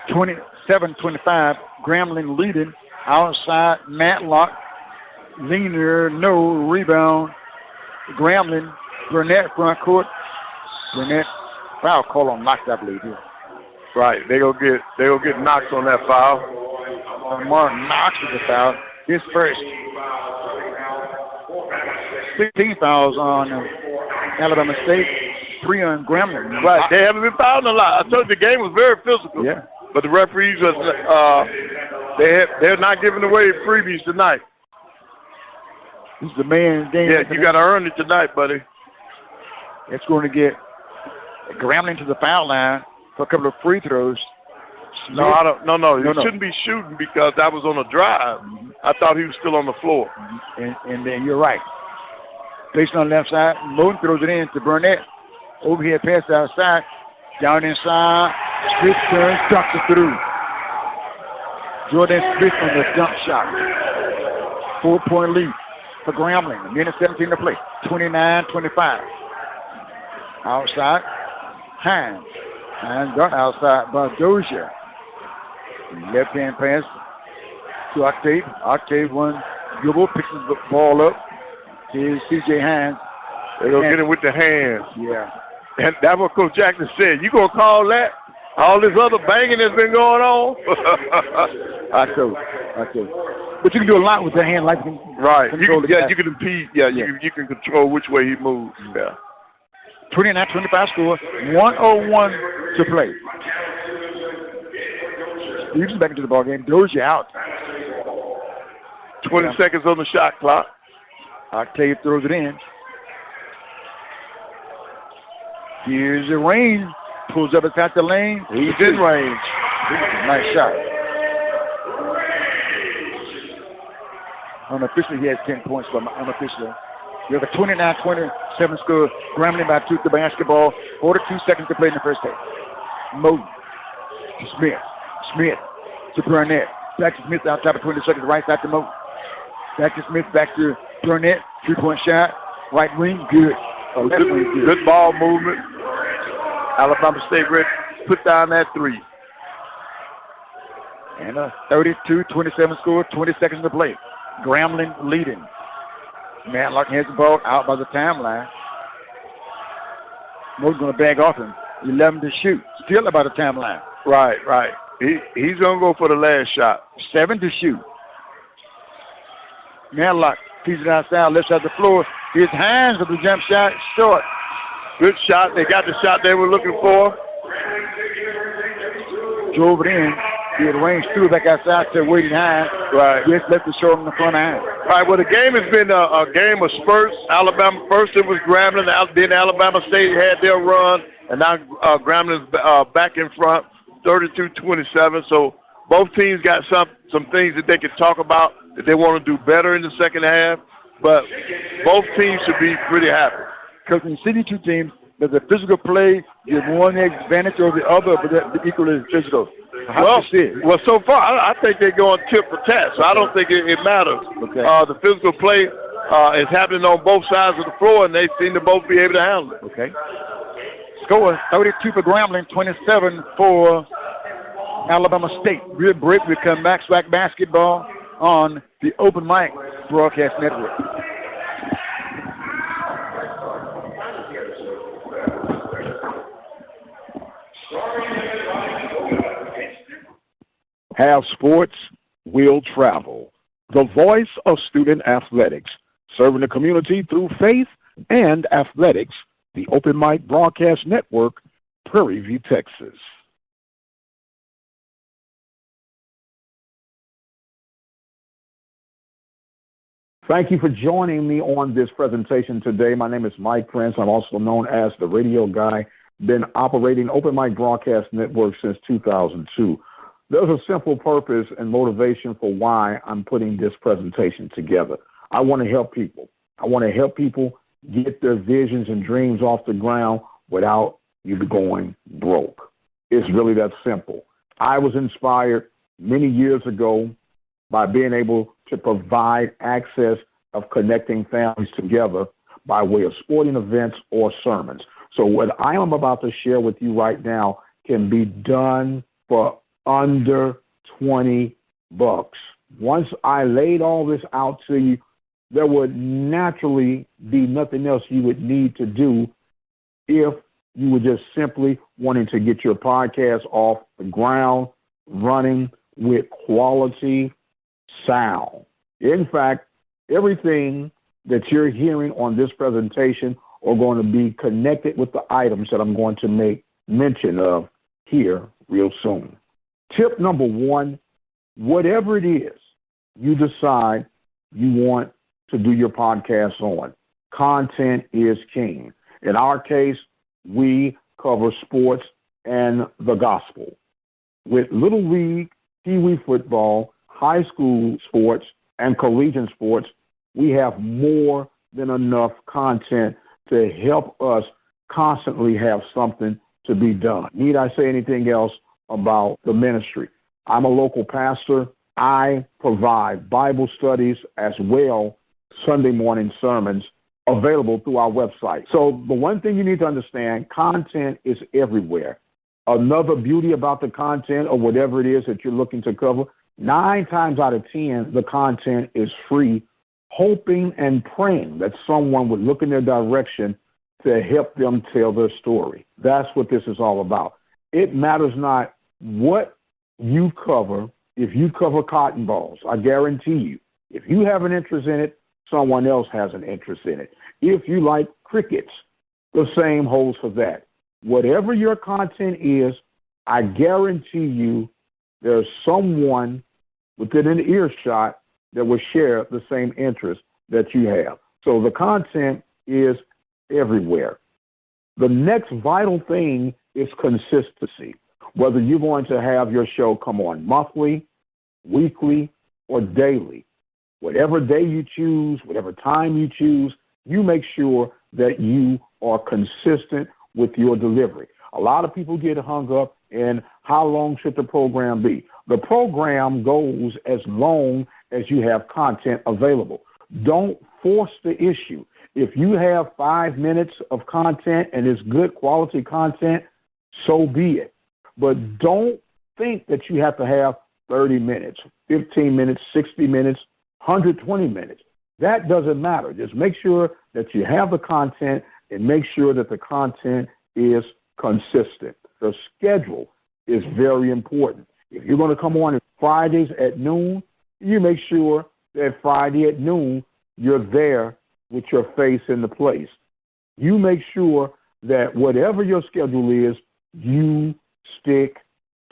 [SPEAKER 1] 27-25, Grambling leading. Outside, Matlock, Leaner, no rebound. Grambling, Burnett front court. Burnett, foul call on Knox, I believe here.
[SPEAKER 2] Right, they go get Knox on that foul.
[SPEAKER 1] Martin Knox with the foul. His first. 16 fouls on Alabama State, 3 on Grambling.
[SPEAKER 2] Right, they haven't been fouling a lot. I told you the game was very physical.
[SPEAKER 1] Yeah.
[SPEAKER 2] But the referees they're not giving away freebies tonight.
[SPEAKER 1] This is the man's game.
[SPEAKER 2] Yeah, you got to earn it tonight, buddy.
[SPEAKER 1] It's going to get Grambling to the foul line for a couple of free throws.
[SPEAKER 2] No, I don't. No. He shouldn't be shooting because that was on a drive. I thought he was still on the floor.
[SPEAKER 1] And then you're right. Facing on the left side, Moden throws it in to Burnett. Overhead pass outside. Down inside. Smith turns, dunks it through. Jordan Smith on the dunk shot. 4-point lead for Grambling. A minute 17 to play. 29-25. Outside. Hines. Hines got outside by Dozier. Left-hand pass to Octave. Octave one dribble, picks the ball up. Here's C.J. Hines.
[SPEAKER 2] They're going to get him with the hands.
[SPEAKER 1] Yeah.
[SPEAKER 2] And that's what Coach Jackson said. You going to call that? All this other banging that's been going on?
[SPEAKER 1] I do. But you can do a lot with the hand, like
[SPEAKER 2] right. You can impede. Yeah, you can control which way he moves. Yeah.
[SPEAKER 1] 29-25 score. 1:01 to play. Stevens back into the ball game. Dozier out.
[SPEAKER 2] 20 seconds on the shot clock.
[SPEAKER 1] Octave throws it in. Here's the range. Pulls up inside the lane.
[SPEAKER 2] He's in range.
[SPEAKER 1] Nice shot. Unofficially, he has 10 points, but unofficially. We have a 29-27 score. Grambling by 2 to basketball. 42 seconds to play in the first half. Moden to Smith. Smith to Burnett. Back to Smith outside of 20 seconds. Right side to Moden. Back to Smith. Back to Burnett. 3-point shot. Right wing. Good.
[SPEAKER 2] Good ball movement. Alabama State ready to put down that 3.
[SPEAKER 1] And a 32-27 score. 20 seconds to play. Grambling leading. Matlock has the ball out by the timeline. Moore's going to bag off him. 11 to shoot. Still about the timeline.
[SPEAKER 2] Right. He's going to go for the last shot.
[SPEAKER 1] 7 to shoot. Matlock keeps it outside, left side of the floor. His hands of the jump shot short.
[SPEAKER 2] Good shot. They got the shot they were looking for.
[SPEAKER 1] Drove it in. He had range through back outside to waiting high.
[SPEAKER 2] Right.
[SPEAKER 1] Just left the short on the front hand.
[SPEAKER 2] Right. Well, the game has been a game of spurts. Alabama first it was Grambling, then Alabama State had their run, and now Grambling's back in front, 32-27. So both teams got some things that they can talk about that they want to do better in the second half. But both teams should be pretty happy.
[SPEAKER 1] Because when you see these two teams, there's a physical play, give one advantage over the other, but they're equally physical.
[SPEAKER 2] Well, so far, I think they're going tit for tat, so I don't think it matters.
[SPEAKER 1] Okay.
[SPEAKER 2] The physical play is happening on both sides of the floor, and they seem to both be able to handle it.
[SPEAKER 1] Okay. Score 32 for Grambling, 27 for Alabama State. Real break. We come back. SWAC basketball on the Open Mic Broadcast Network.
[SPEAKER 4] Have sports, will travel. The voice of student athletics, serving the community through faith and athletics. The Open Mic Broadcast Network, Prairie View, Texas. Thank you for joining me on this presentation today. My name is Mike Prince. I'm also known as the Radio Guy. Been operating Open Mic Broadcast Network since 2002. There's a simple purpose and motivation for why I'm putting this presentation together. I want to help people. I want to help people get their visions and dreams off the ground without you going broke. It's really that simple. I was inspired many years ago by being able to provide access of connecting families together by way of sporting events or sermons. So what I am about to share with you right now can be done for under $20. Once I laid all this out to you, there would naturally be nothing else you would need to do if you were just simply wanting to get your podcast off the ground, running with quality sound. In fact, everything that you're hearing on this presentation are going to be connected with the items that I'm going to make mention of here real soon. Tip number one, whatever it is you decide you want to do your podcast on, content is king. In our case, we cover sports and the gospel. With Little League, Pee Wee football, high school sports, and collegiate sports, we have more than enough content to help us constantly have something to be done. Need I say anything else about the ministry? I'm a local pastor. I provide Bible studies as well, Sunday morning sermons available through our website. So the one thing you need to understand, content is everywhere. Another beauty about the content or whatever it is that you're looking to cover, 9 times out of 10, the content is free, hoping and praying that someone would look in their direction to help them tell their story. That's what this is all about. It matters not what you cover. If you cover cotton balls, I guarantee you, if you have an interest in it, someone else has an interest in it. If you like crickets, the same holds for that. Whatever your content is, I guarantee you there's someone within an earshot that will share the same interest that you have. So the content is everywhere. The next vital thing is consistency. Whether you're going to have your show come on monthly, weekly, or daily, whatever day you choose, whatever time you choose, you make sure that you are consistent with your delivery. A lot of people get hung up in how long should the program be. The program goes as long as you have content available. Don't force the issue. If you have 5 minutes of content and it's good quality content, so be it. But don't think that you have to have 30 minutes, 15 minutes, 60 minutes,
[SPEAKER 5] 120 minutes. That doesn't matter. Just make sure that you have the content and make sure that the content is consistent. The schedule is very important. If you're going to come on Fridays at noon, you make sure that Friday at noon you're there with your face in the place. You make sure that whatever your schedule is, you stick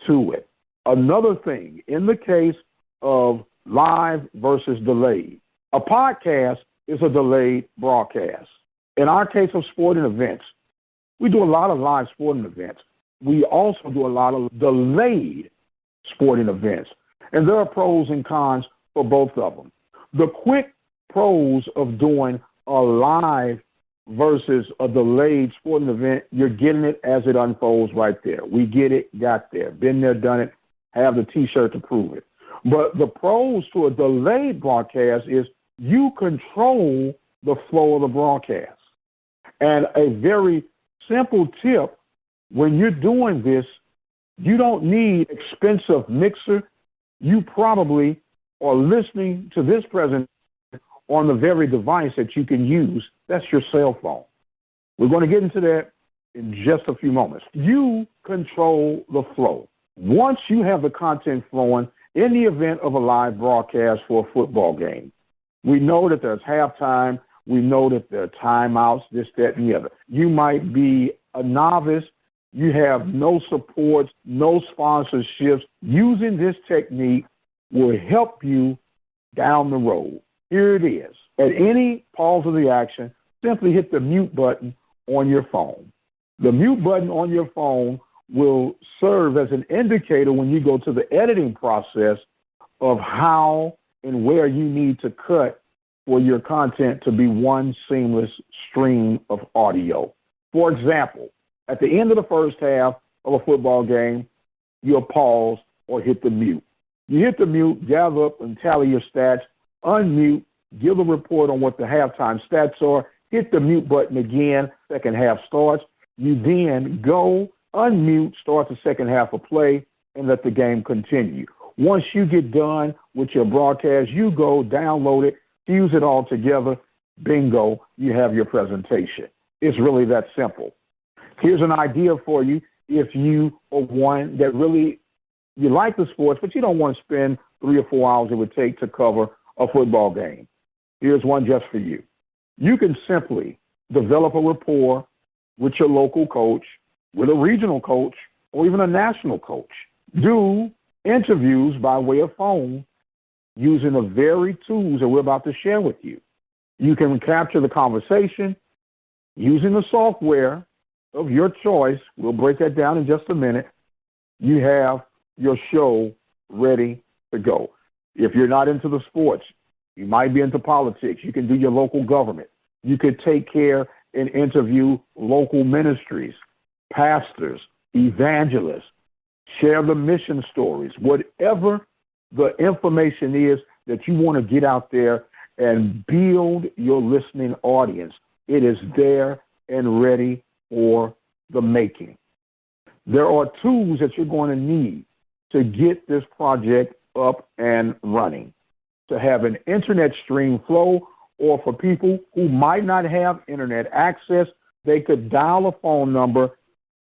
[SPEAKER 5] to it. Another thing, in the case of live versus delayed, a podcast is a delayed broadcast. In our case of sporting events, we do a lot of live sporting events. We also do a lot of delayed sporting events. And there are pros and cons for both of them. The quick pros of doing a live versus a delayed sporting event, you're getting it as it unfolds right there. We get it, got there, been there, done it, have the T-shirt to prove it. But the pros to a delayed broadcast is you control the flow of the broadcast. And a very simple tip, when you're doing this, you don't need expensive mixer. You probably are listening to this presentation on the very device that you can use. That's your cell phone. We're going to get into that in just a few moments. You control the flow. Once you have the content flowing in the event of a live broadcast for a football game, we know that there's halftime. We know that there are timeouts, this, that, and the other. You might be a novice. You have no supports, no sponsorships. Using this technique will help you down the road. Here it is. At any pause of the action, simply hit the mute button on your phone. The mute button on your phone will serve as an indicator when you go to the editing process of how and where you need to cut for your content to be one seamless stream of audio. For example, at the end of the first half of a football game, you'll pause or hit the mute. You hit the mute, gather up and tally your stats, unmute, give a report on what the halftime stats are, hit the mute button again, second half starts. You then go, unmute, start the second half of play, and let the game continue. Once you get done with your broadcast, you go, download it, fuse it all together, bingo, you have your presentation. It's really that simple. Here's an idea for you if you are one that really, you like the sports, but you don't want to spend 3 or 4 hours it would take to cover a football game. Here's one just for you. You can simply develop a rapport with your local coach, with a regional coach, or even a national coach. Do interviews by way of phone using the very tools that we're about to share with you. You can capture the conversation using the software of your choice. We'll break that down in just a minute. You have your show ready to go. If you're not into the sports, you might be into politics. You can do your local government. You could take care and interview local ministries, pastors, evangelists, share the mission stories, whatever the information is that you want to get out there and build your listening audience. It is there and ready for the making. There are tools that you're going to need to get this project up and running, to have an internet stream flow, or for people who might not have internet access, they could dial a phone number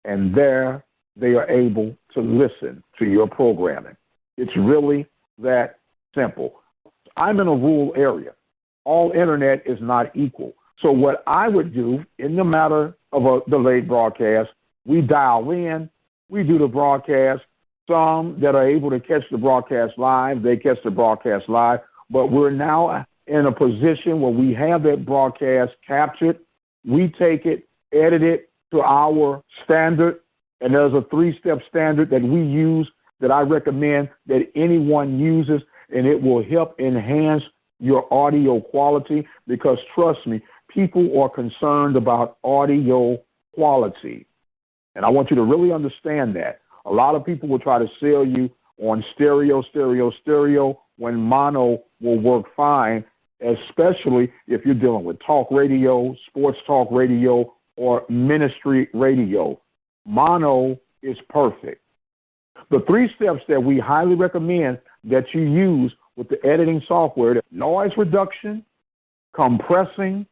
[SPEAKER 5] and there they are able to listen to your programming. It's really that simple. I'm in a rural area. All internet is not equal. So what I would do in the matter of a delayed broadcast, we dial in, we do the broadcast. Some that are able to catch the broadcast live, they catch the broadcast live. But we're now in a position where we have that broadcast captured. We take it, edit it to our standard, and there's a 3-step standard that we use that I recommend that anyone uses, and it will help enhance your audio quality because, trust me, people are concerned about audio quality. And I want you to really understand that. A lot of people will try to sell you on stereo, when mono will work fine, especially if you're dealing with talk radio, sports talk radio, or ministry radio. Mono is perfect. The 3 steps that we highly recommend that you use with the editing software: noise reduction, compressing,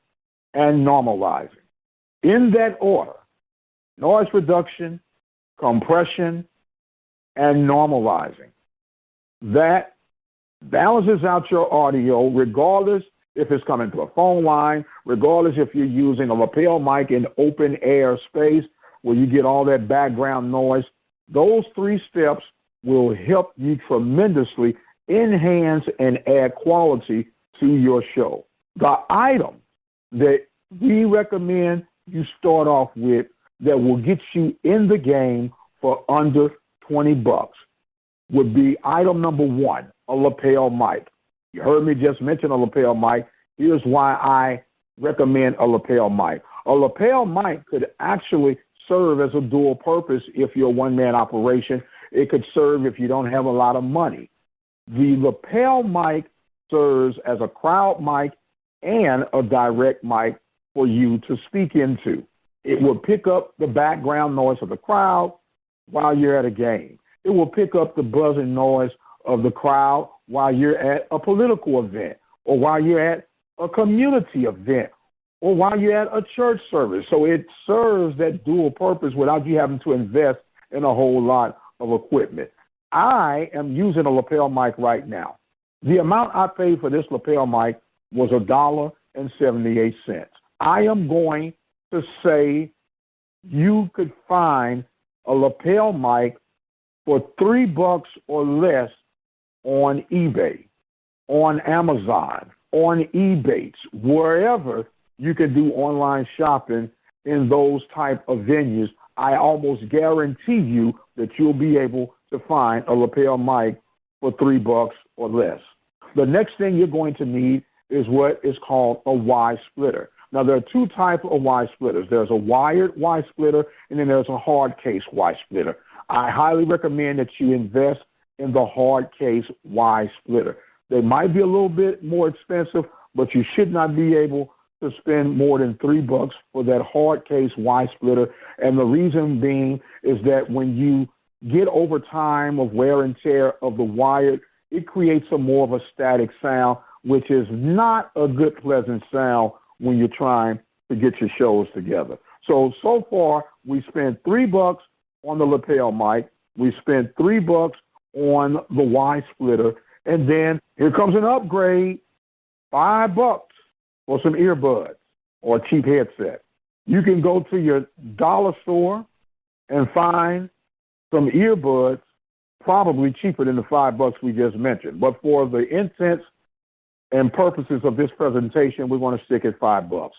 [SPEAKER 5] and normalizing. In that order: noise reduction, compression, and normalizing. That balances out your audio regardless if it's coming to a phone line, regardless if you're using a lapel mic in open air space where you get all that background noise. Those 3 steps will help you tremendously enhance and add quality to your show. The item that we recommend you start off with that will get you in the game for under $20 would be item number 1, a lapel mic. You heard me just mention a lapel mic. Here's why I recommend a lapel mic. A lapel mic could actually serve as a dual purpose if you're a one-man operation. It could serve if you don't have a lot of money. The lapel mic serves as a crowd mic and a direct mic for you to speak into. It will pick up the background noise of the crowd while you're at a game. It will pick up the buzzing noise of the crowd while you're at a political event, or while you're at a community event, or while you're at a church service. So it serves that dual purpose without you having to invest in a whole lot of equipment. I am using a lapel mic right now. The amount I paid for this lapel mic was $1.78. I am going to say you could find a lapel mic for $3 or less on eBay, on Amazon, on eBay, wherever you can do online shopping in those type of venues. I almost guarantee you that you'll be able to find a lapel mic for $3 or less. The next thing you're going to need is what is called a Y splitter. Now, there are 2 types of Y splitters. There's a wired Y splitter, and then there's a hard case Y splitter. I highly recommend that you invest in the hard case Y splitter. They might be a little bit more expensive, but you should not be able to spend more than $3 for that hard case Y splitter. And the reason being is that when you get over time of wear and tear of the wire, it creates a more of a static sound, which is not a good, pleasant sound when you're trying to get your shows together. So far, we spent $3 on the lapel mic. We spent $3 on the Y splitter. And then here comes an upgrade, $5 for some earbuds or a cheap headset. You can go to your dollar store and find some earbuds probably cheaper than the $5 we just mentioned. But for the intents and purposes of this presentation, we want to stick at $5.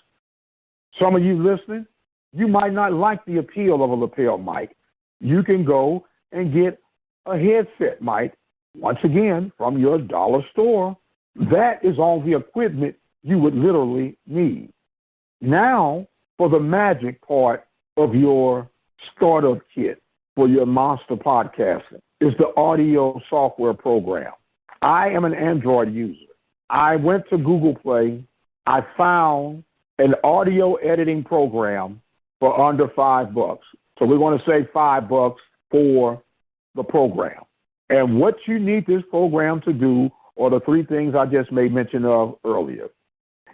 [SPEAKER 5] Some of you listening, you might not like the appeal of a lapel mic. You can go and get a headset mic, once again, from your dollar store. That is all the equipment you would literally need. Now, for the magic part of your startup kit for your monster podcasting is the audio software program. I am an Android user. I went to Google Play. I found an audio editing program for under $5. So we want to say $5 for the program. And what you need this program to do are the 3 things I just made mention of earlier.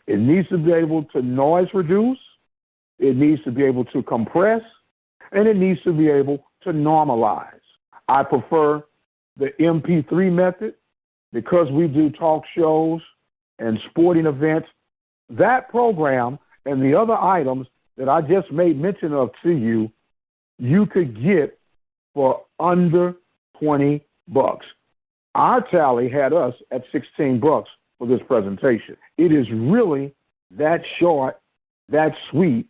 [SPEAKER 5] It needs to be able to noise reduce, it needs to be able to compress, and it needs to be able to normalize. I prefer the MP3 method because we do talk shows and sporting events. That program and the other items that I just made mention of to you, you could get for under $20. Our tally had us at $16 for this presentation. It is really that short, that sweet,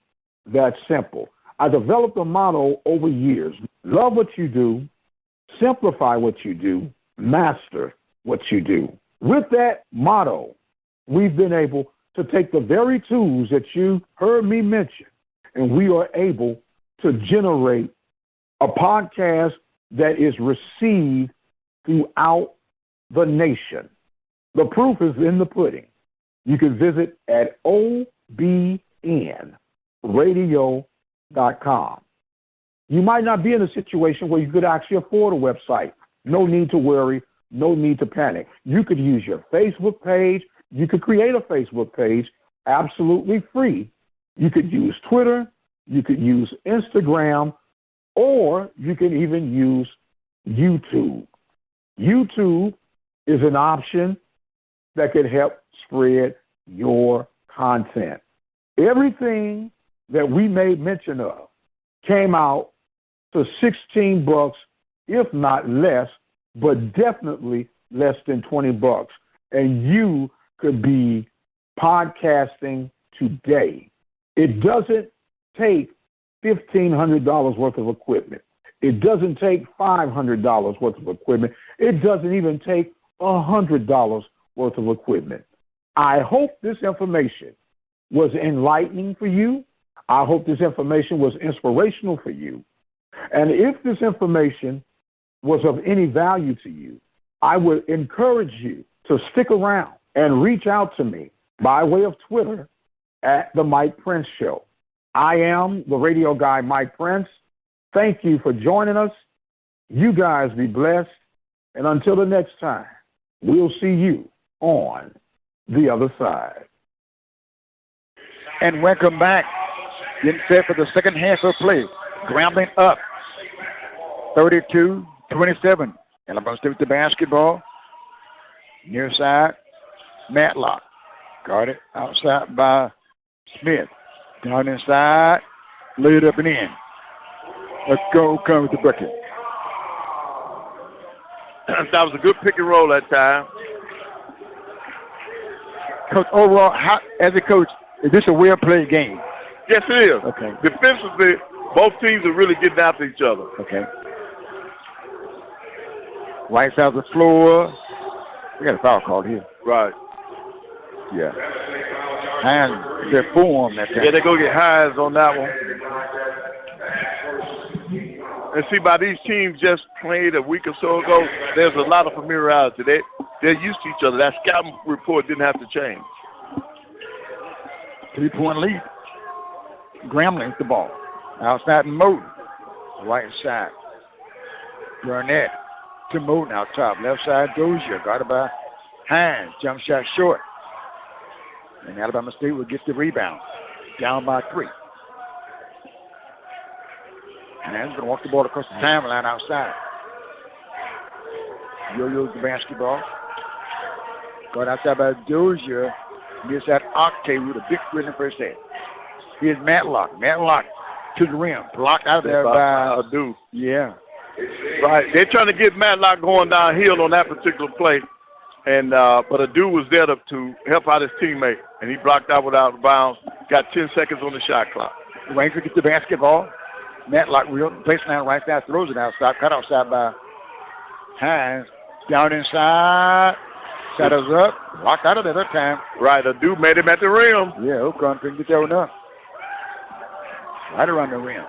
[SPEAKER 5] that simple. I developed a motto over years: love what you do, simplify what you do, master what you do. With that motto, we've been able to take the very tools that you heard me mention, and we are able to generate a podcast that is received throughout the nation. The proof is in the pudding. You can visit at obnradio.com. You might not be in a situation where you could actually afford a website. No need to worry. no need to panic. You could use your Facebook page. You could create a Facebook page absolutely free. You could use Twitter. You could use Instagram, or you can even use YouTube. YouTube is an option that could help spread your content. Everything that we made mention of came out to $16, if not less, but definitely less than $20. And you could be podcasting today. It doesn't take $1,500 worth of equipment. It doesn't take $500 worth of equipment. It doesn't even take $100 worth of equipment. I hope this information was enlightening for you. I hope this information was inspirational for you. And if this information was of any value to you, I would encourage you to stick around and reach out to me by way of Twitter at The Mike Prince Show. I am the radio guy, Mike Prince. Thank you for joining us. You guys be blessed. And until the next time, we'll see you on the other side.
[SPEAKER 1] And welcome back. Getting set for the second half of play. Grambling up 32-27. Alabama State with the basketball. Near side, Matlock. Guarded outside by Smith. Down inside, laid up and in. Let's go, come with the bucket.
[SPEAKER 2] That was a good pick and roll that time.
[SPEAKER 1] Coach, overall, as a coach, is this a well-played game?
[SPEAKER 2] Yes, it is.
[SPEAKER 1] Okay.
[SPEAKER 2] Defensively, both teams are really getting after each other.
[SPEAKER 1] Okay. Right side of the floor. We got a foul called here.
[SPEAKER 2] Right.
[SPEAKER 1] Yeah. And they're form that time.
[SPEAKER 2] Yeah, they go get highs on that one. And see, by these teams just played a week or so ago, there's a lot of familiarity. They're used to each other. That scouting report didn't have to change.
[SPEAKER 1] 3-point lead. Grambling with the ball. Outside Moten. Right side. Burnett to Moten out top. Left side Dozier. Guarded by Hines. Jump shot short. And Alabama State will get the rebound. Down by 3. And Hines going to walk the ball across the timeline outside. Yo-yo's the basketball. Guarded outside by Dozier. Gets that Octave with a big three in the first half. Here's Matlock. Matlock to the rim. Blocked out there by
[SPEAKER 2] Adu.
[SPEAKER 1] Yeah.
[SPEAKER 2] Right. They're trying to get Matlock going downhill on that particular play. And but Adu was there to help out his teammate. And he blocked out without bounds. Got 10 seconds on the shot clock.
[SPEAKER 1] Ranger gets the basketball. Matlock baseline right side, throws it outside. Cut outside by Hines. Down inside. Shadows up. Blocked out of there that time.
[SPEAKER 2] Right. Adu made him at the rim.
[SPEAKER 1] Yeah, Ocon couldn't get that one up. Right around the rim.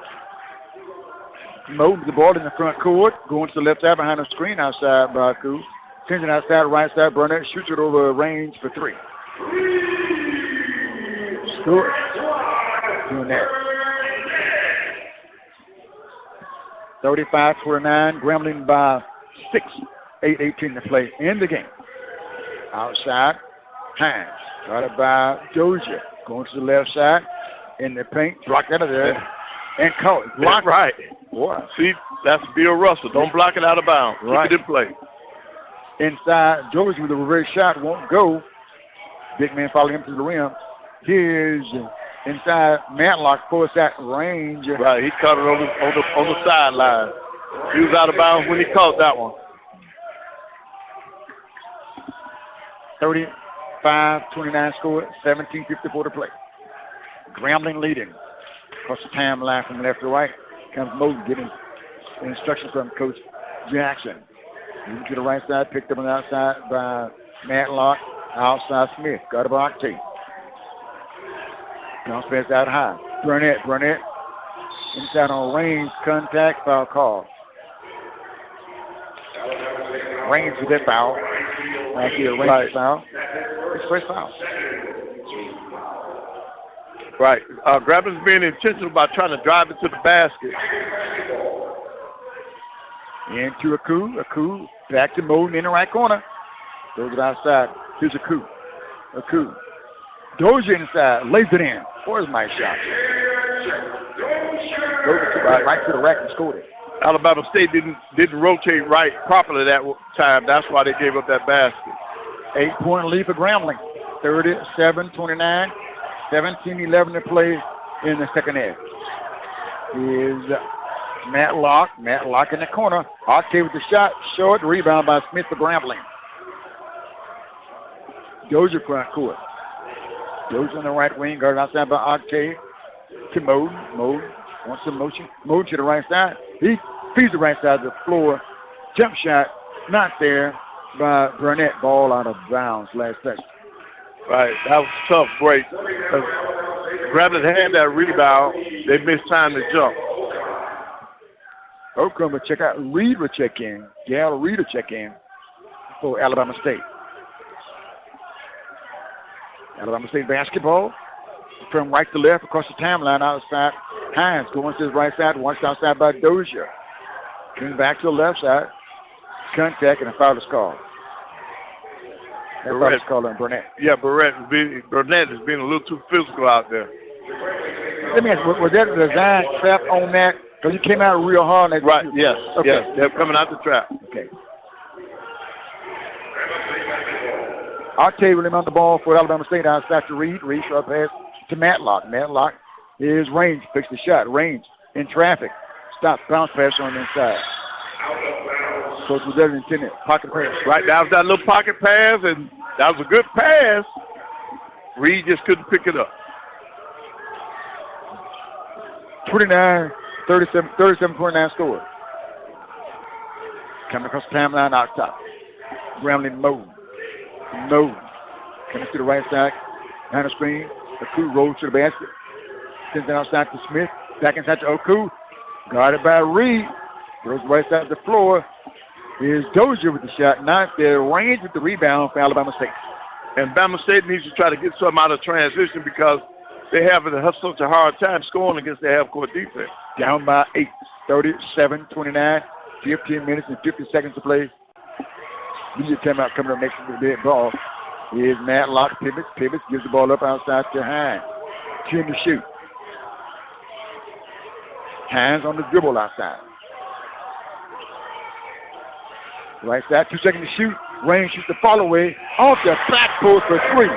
[SPEAKER 1] Moves the ball in the front court. Going to the left side behind the screen outside by Koo. Sends it outside, right side. Burnett shoots it over range for 3. Score. Doing that. 35-29. Grambling by 6. 8:18 to play in the game. Outside. Hines. Guarded by Dozier. Going to the left side. In the paint. Blocked out of there. And caught. Blocked.
[SPEAKER 2] Right.
[SPEAKER 1] Boy.
[SPEAKER 2] See, that's Bill Russell. Don't block it out of bounds.
[SPEAKER 1] Right.
[SPEAKER 2] Keep it in play.
[SPEAKER 1] Inside, Dozier with a reverse shot won't go. Big man following him to the rim. Here's inside Matlock, force that range.
[SPEAKER 2] Right, he caught it on the sideline. He was out of bounds when he caught that one.
[SPEAKER 1] 35-29 score, 17:54 to play. Grambling leading. Across the timeline from left to right. Comes Moten getting instructions from Coach Jackson. Moving to the right side, picked up on the outside by Matlock. Outside Smith, got a block tape. Bounce pass out high. Burnett. Inside on range, contact, foul call. Range with that foul. Right here, range foul. It's first foul.
[SPEAKER 2] Right. Grambling being intentional about trying to drive it to the basket.
[SPEAKER 1] Into Aku. Aku back to Moden in the right corner. Throws it outside. Here's Aku. Aku. Dozier inside. Lays it in. Where's my shot? Right to the rack and scored it.
[SPEAKER 2] Alabama State didn't rotate right properly that time. That's why they gave up that basket.
[SPEAKER 1] 8-point lead for Grambling. 37-29. 17-11 to play in the second half. Is Matlock. Matlock in the corner. Octave with the shot. Short. Rebound by Smith for Grambling. Dozier front court. Dozier on the right wing. Guarded outside by Octave. To Moden. Moden wants some motion. Moden to the right side. He feeds the right side of the floor. Jump shot. Not there by Burnett. Ball out of bounds last touch.
[SPEAKER 2] Right. That was a tough break. Grambling had that rebound. They missed time to jump.
[SPEAKER 1] Oakland will check out. Reed will check in. Gal Reed will check in for Alabama State. Alabama State basketball from right to left across the timeline outside. Hines going to his right side, watched outside by Dozier. Coming back to the left side. Contact and a foul is called. That foul is called on Burnett.
[SPEAKER 2] Yeah, Burnett is being a little too physical out there.
[SPEAKER 1] Let me ask, was that a design trap on that? Because he came out real hard.
[SPEAKER 2] Right, yes.
[SPEAKER 1] Okay.
[SPEAKER 2] Yes, they're coming out the trap.
[SPEAKER 1] Okay. Octave will on the ball for Alabama State outside to Reed. Reed short pass to Matlock. Matlock is range. Picks the shot. Range in traffic. Stop. Bounce pass on the inside. Coach was there intended. Pocket pass.
[SPEAKER 2] Right, that was that little pocket pass, and that was a good pass. Reed just couldn't pick it up.
[SPEAKER 1] 37-29 score. Coming across the timeline out top. Grambling Moden. Moden. Coming to the right side. Behind the screen. Oku rolls to the basket. Sends it outside to Smith. Back inside to Oku. Guarded by Reed. Goes right side of the floor. Here's Dozier with the shot. Not there. Range with the rebound for Alabama State.
[SPEAKER 2] And Bama State needs to try to get something out of transition because they have such a hard time scoring against their half-court defense.
[SPEAKER 1] Down by 8, 37-29, 15 minutes and 50 seconds to play. Media timeout coming up next to the dead ball. Here's Matlock, pivots, gives the ball up outside to Hines. 10 to shoot. Hines on the dribble outside. Right side, 2 seconds to shoot. Rain shoots the follow away off the back post for 3.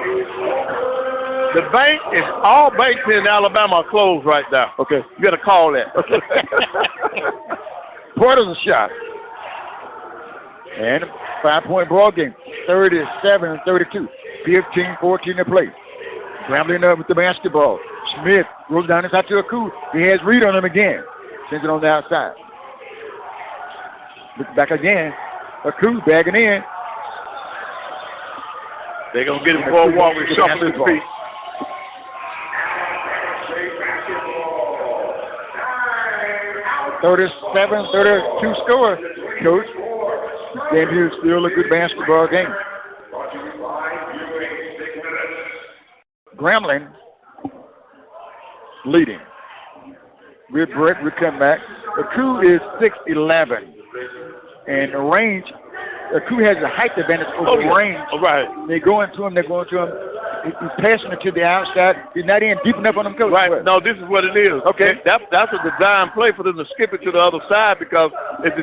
[SPEAKER 2] The bank is all banks in Alabama are closed right now.
[SPEAKER 1] Okay.
[SPEAKER 2] You got to call that.
[SPEAKER 1] Okay. Porter's a shot. And 5-point ball game. 37-32. 15-14 to play. Grambling up with the basketball. Smith rolls down inside to Aku. He has Reed on him again. Sends it on the outside. Looks back again. Aku bagging in.
[SPEAKER 2] They're going to get him for a walk with shuffle his feet. (37-32) score, Coach. This game here is still a good basketball game. Grambling leading. Good break, we come back. Aku is 6'11", and the range. Aku has a height advantage over range. Right.
[SPEAKER 1] They're going to him. He's passing it to the outside. He's not in deep enough on them, Coach.
[SPEAKER 2] Right. No, this is what it is.
[SPEAKER 1] Okay.
[SPEAKER 2] That's a design play for them to skip it to the other side because if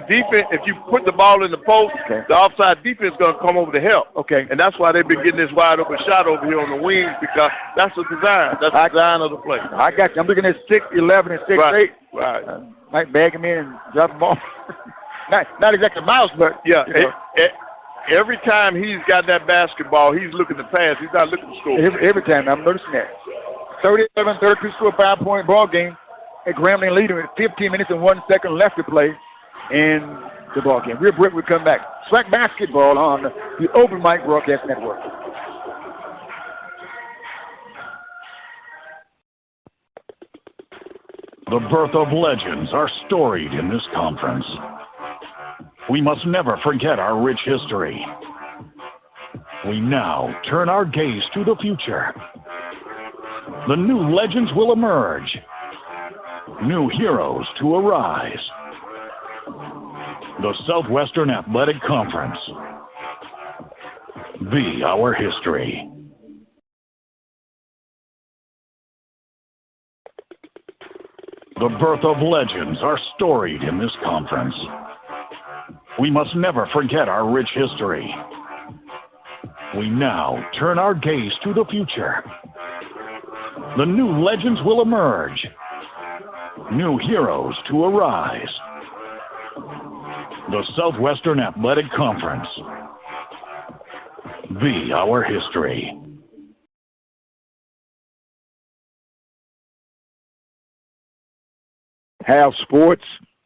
[SPEAKER 2] you put the ball in the post, the offside defense is going to come over to help.
[SPEAKER 1] Okay.
[SPEAKER 2] And that's why they've been getting this wide open shot over here on the wings because that's the design. That's the design of the play.
[SPEAKER 1] I got you. I'm looking at 6'11" and 6'8".
[SPEAKER 2] Right.
[SPEAKER 1] Might bag him in and drop him off. Not exactly mouse, but
[SPEAKER 2] yeah. Every time he's got that basketball, he's looking to pass. He's not looking to score.
[SPEAKER 1] Every time. I'm noticing that. 37-32 score, 5-point ball game. At Grambling leading with 15 minutes and 1 second left to play in the ball game. Real break. We come back. SWAC basketball on the Open Mic Broadcast Network.
[SPEAKER 3] The birth of legends are storied in this conference. We must never forget our rich history. We now turn our gaze to the future. The new legends will emerge. New heroes to arise. The Southwestern Athletic Conference. Our history. The birth of legends are storied in this conference. We must never forget our rich history. We now turn our gaze to the future. The new legends will emerge. New heroes to arise. The Southwestern Athletic Conference. Our history.
[SPEAKER 4] Have sports,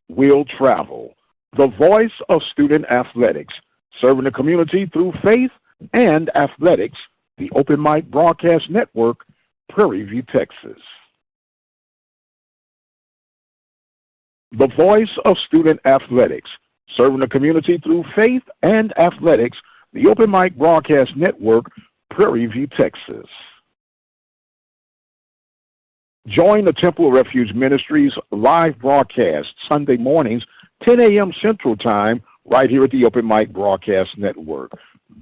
[SPEAKER 4] will travel. The voice of student athletics, serving the community through faith and athletics. The Open Mic Broadcast Network, Prairie View, Texas. The voice of student athletics, serving the community through faith and athletics. The Open Mic Broadcast Network, Prairie View, Texas. Join the Temple Refuge Ministries live broadcast Sunday mornings, 10 a.m. Central Time, right here at the Open Mic Broadcast Network.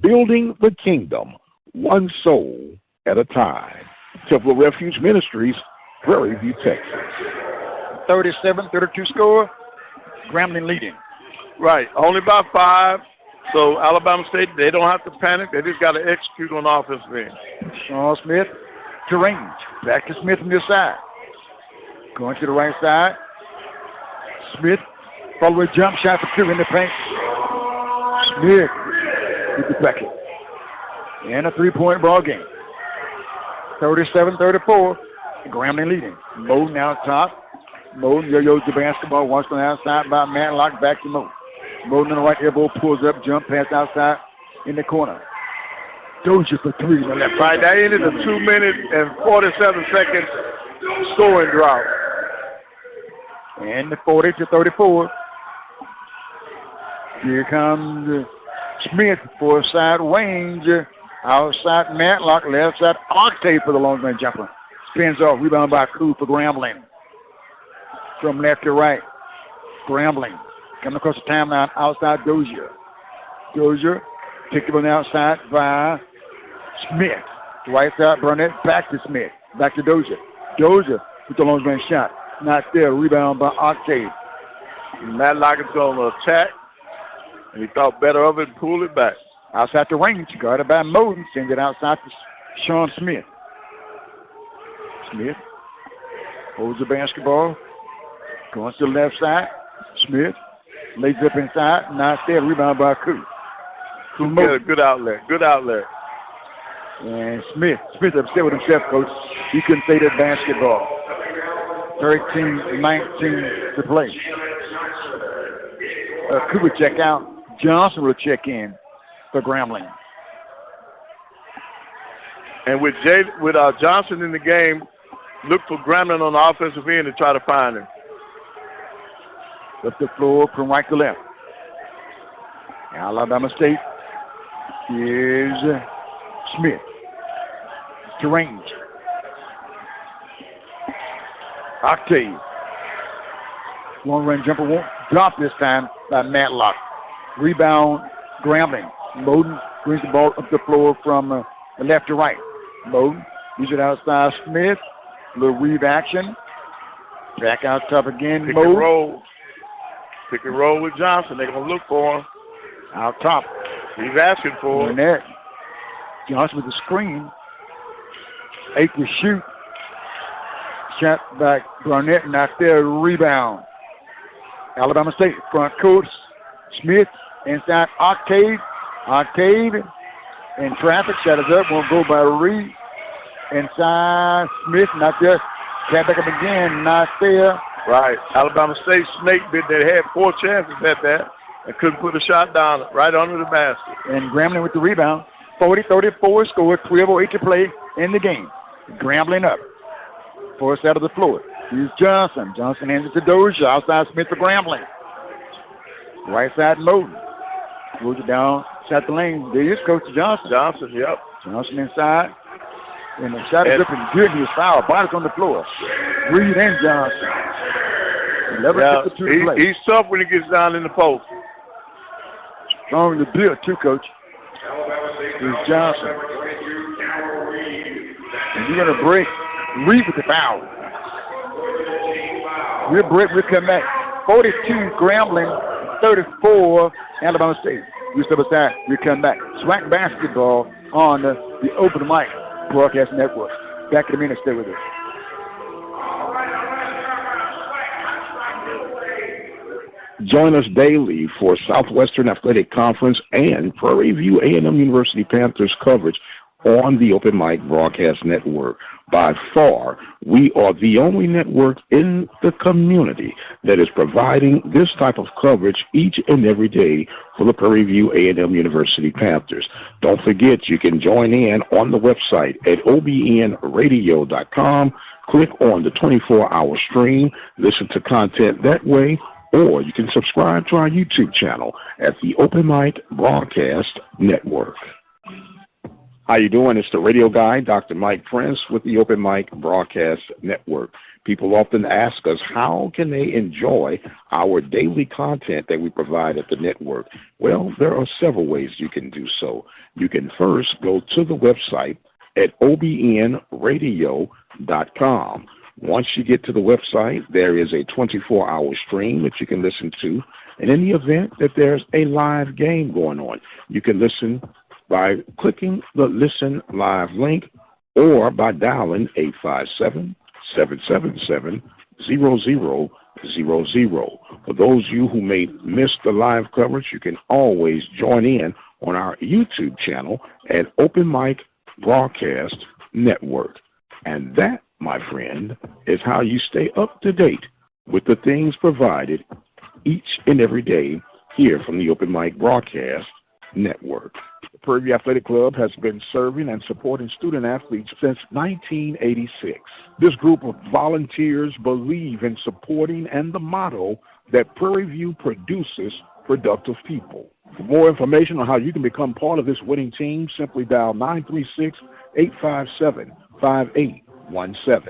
[SPEAKER 4] Building the kingdom, one soul at a time. Temple Refuge Ministries, Prairie View, Texas.
[SPEAKER 1] 37-32 score. Grambling leading.
[SPEAKER 2] Right, only by 5. So Alabama State, they don't have to panic. They just got to execute on the offensive end.
[SPEAKER 1] Sean Smith to range. Back to Smith from this side. Going to the right side. Smith, follow a jump shot for 2 in the paint. Smith with the bucket. And a 3-point ball game. 37-34. Grambling leading. Moe now top. Moe yo-yos the basketball. Wants on the outside by Matlock. Back to Moe. Moe on the right elbow. Pulls up. Jump pass outside in the corner. Dozier for 3 on the left.
[SPEAKER 2] Right, that ended a 2 minute and 47 seconds scoring drought.
[SPEAKER 1] And the 40-34. Here comes Smith for side range. Outside Matlock. Left side Octave for the long range jumper. Spins off. Rebound by Koo for Grambling. From left to right. Grambling. Coming across the timeline. Outside Dozier. Dozier. Picked up on the outside by Smith. Right side Burnett. Back to Smith. Back to Dozier. Dozier with the long range shot. Not there. Rebound by Octave.
[SPEAKER 2] Matlock is going to attack. And he thought better of it and pulled it back.
[SPEAKER 1] Outside the range. Guarded by Moden. Sends it outside to Sean Smith. Smith holds the basketball. Going to the left side. Smith lays up inside. Not there. Rebound by Koo.
[SPEAKER 2] Good outlet. Good outlet.
[SPEAKER 1] And Smith upset with himself, Coach. He couldn't say that basketball. 13-19 to play. Koo would check out. Johnson will check in for Grambling.
[SPEAKER 2] And with Johnson in the game, look for Grambling on the offensive end to try to find him.
[SPEAKER 1] Up the floor from right to left. Alabama State is Smith to range. Octave. Long range jumper won't drop this time by Matlock. Rebound Grambling. Moden brings the ball up the floor from the left to right. Moden use it outside Smith. Little weave action. Back out top again.
[SPEAKER 2] Pick and roll. Pick and roll with Johnson. They're going to look for him.
[SPEAKER 1] Out top.
[SPEAKER 2] He's asking for it.
[SPEAKER 1] Burnett. Johnson with the screen. 8 to shoot. Shot back. Burnett not there. Rebound. Alabama State front court. Smith inside Octave. Octave in traffic. Shot is up. Won't go by Reed. Inside Smith. Not there. Cat back up again. Not there.
[SPEAKER 2] Right. Alabama State snake bit. They had 4 chances at that and couldn't put a shot down right under the basket.
[SPEAKER 1] And Grambling with the rebound. 40-34 score. 12:08 to play in the game. Grambling up. Forced out of the floor. Here's Johnson. Johnson hands it to Dozier. Outside Smith for Grambling. Right side Moden. Moves it down. Shot the lane. There is Coach Johnson.
[SPEAKER 2] Johnson, yep.
[SPEAKER 1] Johnson inside. And the shot is up and good. He was fouled. Bodies on the floor. Reed and Johnson.
[SPEAKER 2] Yeah, he's tough when he gets down in the post.
[SPEAKER 1] Strong to build too, Coach. Here's Johnson. And you're going to break. Reed with the foul. We'll break. We'll come back. 42 Grambling, 34 Alabama State. We step aside. We'll come back. SWAC basketball on the Open Mic Broadcast Network. Back in a minute. Stay with us.
[SPEAKER 4] Join us daily for Southwestern Athletic Conference and Prairie View A&M University Panthers coverage on the Open Mic Broadcast Network. By far, we are the only network in the community that is providing this type of coverage each and every day for the Prairie View A&M University Panthers. Don't forget, you can join in on the website at obnradio.com. Click on the 24-hour stream, listen to content that way, or you can subscribe to our YouTube channel at the Open Mic Broadcast Network. How you doing? It's the radio guy, Dr. Mike Prince, with the Open Mic Broadcast Network. People often ask us, how can they enjoy our daily content that we provide at the network? Well, there are several ways you can do so. You can first go to the website at obnradio.com. Once you get to the website, there is a 24-hour stream that you can listen to. And in the event that there's a live game going on, you can listen by clicking the Listen Live link or by dialing 857-777-0000. For those of you who may miss the live coverage, you can always join in on our YouTube channel at Open Mic Broadcast Network. And that, my friend, is how you stay up to date with the things provided each and every day here from the Open Mic Broadcast Network. The Prairie View Athletic Club has been serving and supporting student athletes since 1986. This group of volunteers believe in supporting and the motto that Prairie View produces productive people. For more information on how you can become part of this winning team, simply dial 936-857-5817.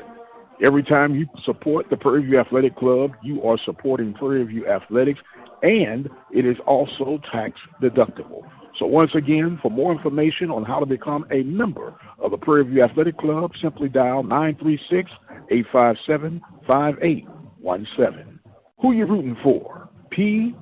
[SPEAKER 4] Every time you support the Prairie View Athletic Club, you are supporting Prairie View Athletics, and it is also tax deductible. So once again, for more information on how to become a member of the Prairie View Athletic Club, simply dial 936-857-5817. Who you rooting for? PVU.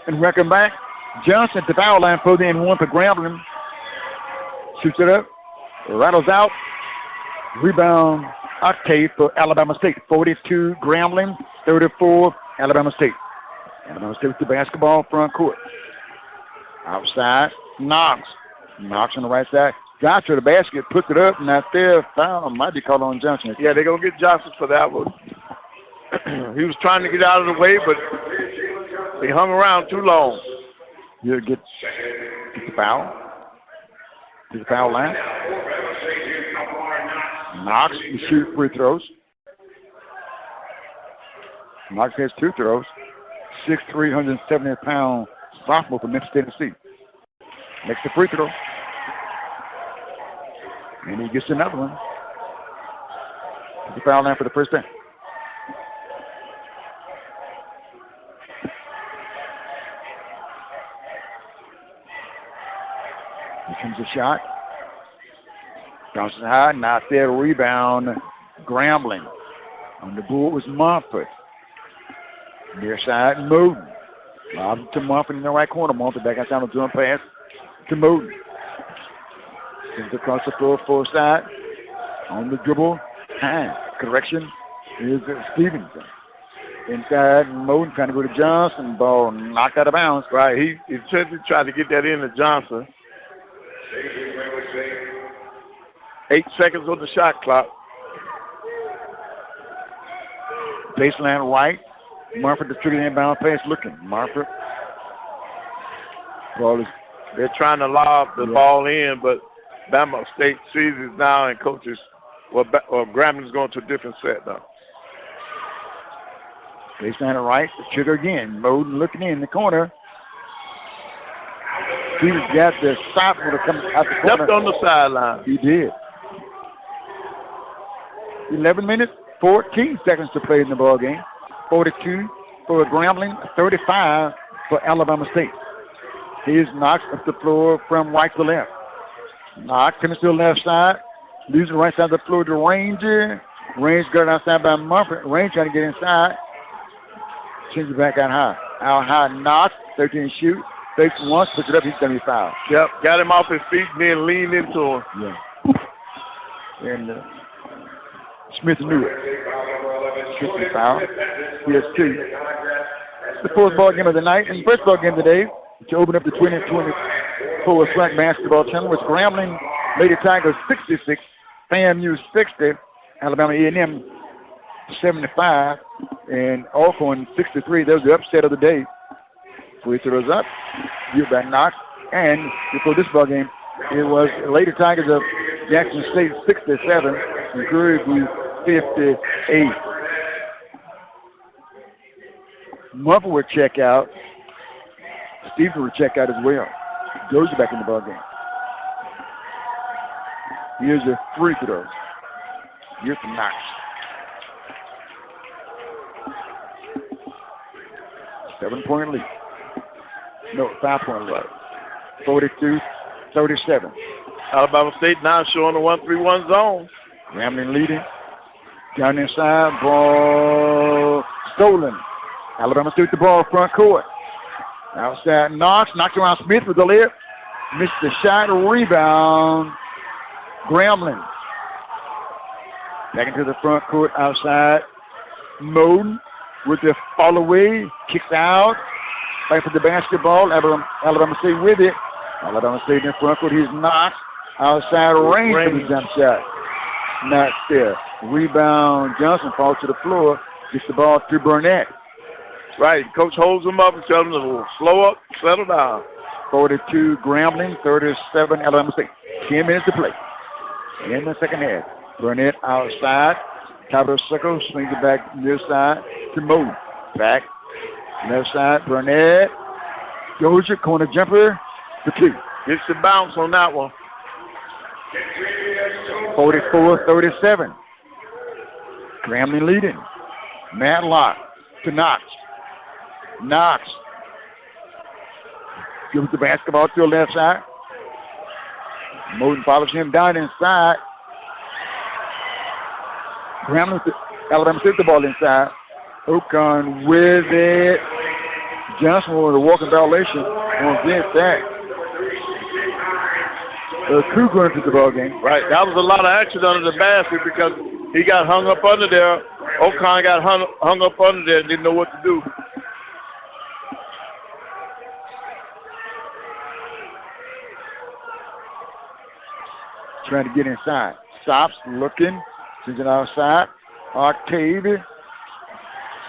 [SPEAKER 1] And welcome back. Johnson at the foul line for the N1 for Grambling. Shoots it up. Rattles out. Rebound Octave for Alabama State. 42 Grambling, 34 Alabama State. Alabama State with the basketball front court. Outside, Knox. Knox on the right side. Got to the basket, puts it up, and out there, foul might be called on Johnson.
[SPEAKER 2] Yeah, they're going to get Johnson for that one. He was trying to get out of the way, but he hung around too long.
[SPEAKER 1] He'll get the foul. To the foul line. Knox will shoot free throws. Knox has 2 throws. 6'3", 170-pound sophomore from Memphis, Tennessee. Makes the free throw. And he gets another one. To the foul line for the first time. Here comes a shot. Bounces high, not there. Rebound, Grambling. On the board was Mumford. Near side, Moden. Lob to Mumford in the right corner. Mumford back outside on the jump pass to Moden. Sends across the floor, full side. On the dribble, hand. Correction is Stevenson. Inside, Moden trying to go to Johnson. Ball knocked out of bounds.
[SPEAKER 2] Right, he essentially tried to get that in to Johnson. 8 seconds on the shot clock.
[SPEAKER 1] Baseline right. Mumford distributing inbound pass looking. Mumford. Ball is
[SPEAKER 2] They're trying to lob the ball in, but Bama State sees it now, and coaches, Grambling's going to a different set now.
[SPEAKER 1] They stand it right. The trigger again. Moden looking in the corner. He's got the stop when it comes out the corner.
[SPEAKER 2] Stepped on the sideline.
[SPEAKER 1] He did. 11 minutes, 14 seconds to play in the ball game. 42 for Grambling, 35 for Alabama State. Here's Knox up the floor from right to left. Knox comes to the left side. Losing right side of the floor to Ranger. Range got outside by Mumford. Range trying to get inside. Change it back out high. Out high, Knox, 13 shoot. Fakes once, puts it up, he's going to be fouled.
[SPEAKER 2] Yep, got him off his feet and then leaned into him.
[SPEAKER 1] Yeah. And Smith knew it. Smith fouled. He has 2. It's the fourth ball game of the night and the first ball game of the day to open up the 2024 SWAC basketball channel, which Grambling Lady Tigers 66, FAMU 60, Alabama A&M 75, and Alcorn 63. That was the upset of the day. Free throws up, you back Knox, and before this ball game, it was Lady Tigers of Jackson State 67 and Grady 58. Mumford would check out. Stevenson would check out as well. Goes back in the ball game. Here's a free throw. Here's from Knox. 7-point lead. No, 5-point lead. 42-37.
[SPEAKER 2] Alabama State now showing the 1-3-1 zone.
[SPEAKER 1] Grambling leading. Down inside, ball stolen. Alabama State the ball front court. Outside Knox, knocked around Smith with the lip. Missed the shot, rebound. Grambling. Back into the front court outside. Moden with the fall away, kicks out. Back for the basketball. Alabama State with it. Alabama State in the front court. Here's Knox. Outside range for the jump shot. Not there. Rebound. Johnson falls to the floor. Gets the ball to Burnett.
[SPEAKER 2] Right. Coach holds him up and tells him to slow up, settle down.
[SPEAKER 1] 42 Grambling, 37 Alabama State. 10 minutes to play in the second half. Burnett outside. Top of the circle. Swings it back near side to Moden. Back. Left side. Burnett. Dozier. Corner jumper. For 2.
[SPEAKER 2] Gets the bounce on that one.
[SPEAKER 1] 44-37. Grambling leading. Matlock to Knox. Knox gives the basketball to the left side. Moden follows him down inside. Grambling, Alabama State the ball inside. Ocon with it. Johnson with a walking violation on this sack. The crew going to the ball game.
[SPEAKER 2] Right, that was a lot of action under the basket because he got hung up under there. Ocon got hung up under there and didn't know what to do.
[SPEAKER 1] Trying to get inside. Stops, looking. Sends it outside. Octave.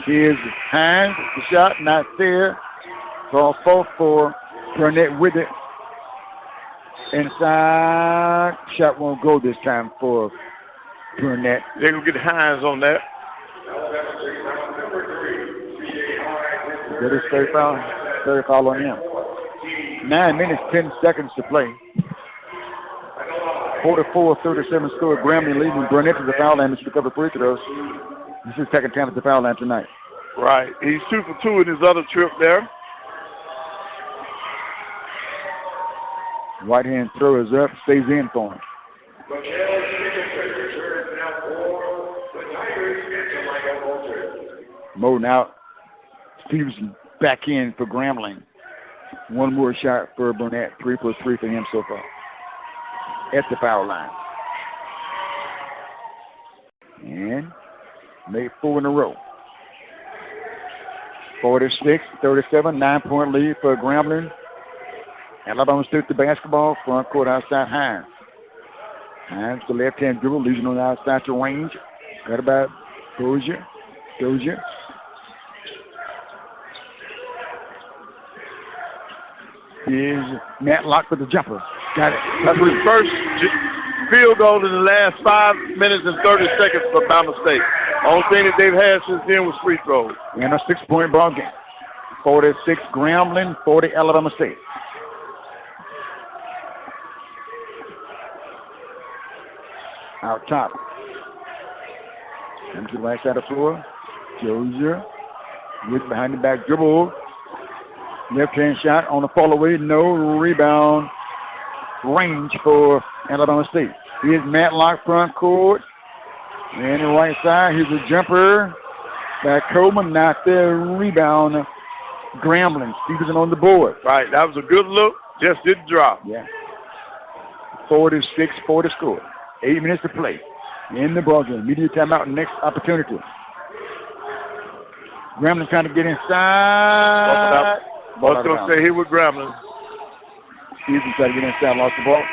[SPEAKER 1] Here's Hines. The shot not there. Ball 4 for Burnett with it. Inside. Shot won't go this time for Burnett.
[SPEAKER 2] They're going to get Hines on that.
[SPEAKER 1] That is third foul on him. 9 minutes, 10 seconds to play. 44-37 score. Grambling leading. Burnett to the foul line to recover free throws. This is the second time at the foul line tonight.
[SPEAKER 2] Right. He's 2 for 2 in his other trip there.
[SPEAKER 1] Right hand throw is up. Stays in for him. Moden out. Stevenson back in for Grambling. One more shot for Burnett. 3 for 3 for him so far. At the foul line. And made 4 in a row. 46-37, 9-point lead for Grambling. Alabama State the basketball, front court outside Hines. Hines the left-hand dribble, leaving on the outside to range. Got about Dozier. is Matlock with the jumper. Got it.
[SPEAKER 2] That's his first field goal in the last 5 minutes and 30 seconds for Bama State. Only thing that they've had since then was free throws.
[SPEAKER 1] And a 6-point ball game. 46 Grambling, 40 Alabama State. Out top. Comes to the right side of the floor. Dozier with behind the back dribble. Left hand shot on the fall away. No rebound range for Alabama State. Here's Matlock front court. And the right side. Here's a jumper. Back Coleman, not there. Rebound. Grambling. Stevenson on the board.
[SPEAKER 2] Right. That was a good look. Just didn't drop.
[SPEAKER 1] Yeah. 46-40 score. 8 minutes to play in the ballgame. Media timeout. Next opportunity. Grambling trying to get inside.
[SPEAKER 2] I was going to say here with Grambling.
[SPEAKER 1] Stevenson trying to get inside. Lost the ball.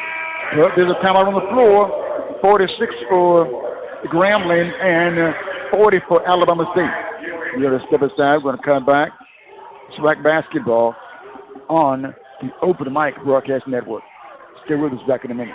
[SPEAKER 1] But there's a timeout on the floor. 46 for Grambling and 40 for Alabama State. We're going to step aside. We're going to come back. SWAC basketball on the Open Mic Broadcast Network. Stay with us back in a minute.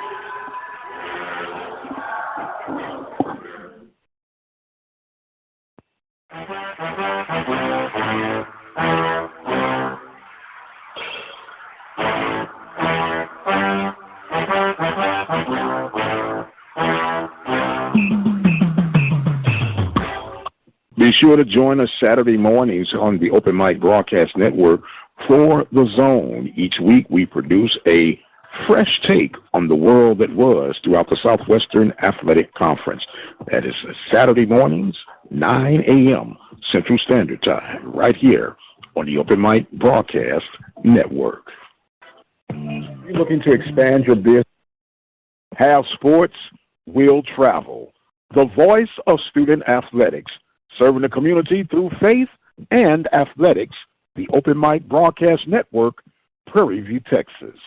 [SPEAKER 4] Be sure to join us Saturday mornings on the Open Mic Broadcast Network for The Zone. Each week we produce a fresh take on the world that was throughout the Southwestern Athletic Conference. That is Saturday mornings, 9 a.m. Central Standard Time, right here on the Open Mic Broadcast Network.
[SPEAKER 5] You're looking to expand your business, have sports, will travel. The voice of student athletics, serving the community through faith and athletics, the Open Mic Broadcast Network, Prairie View, Texas.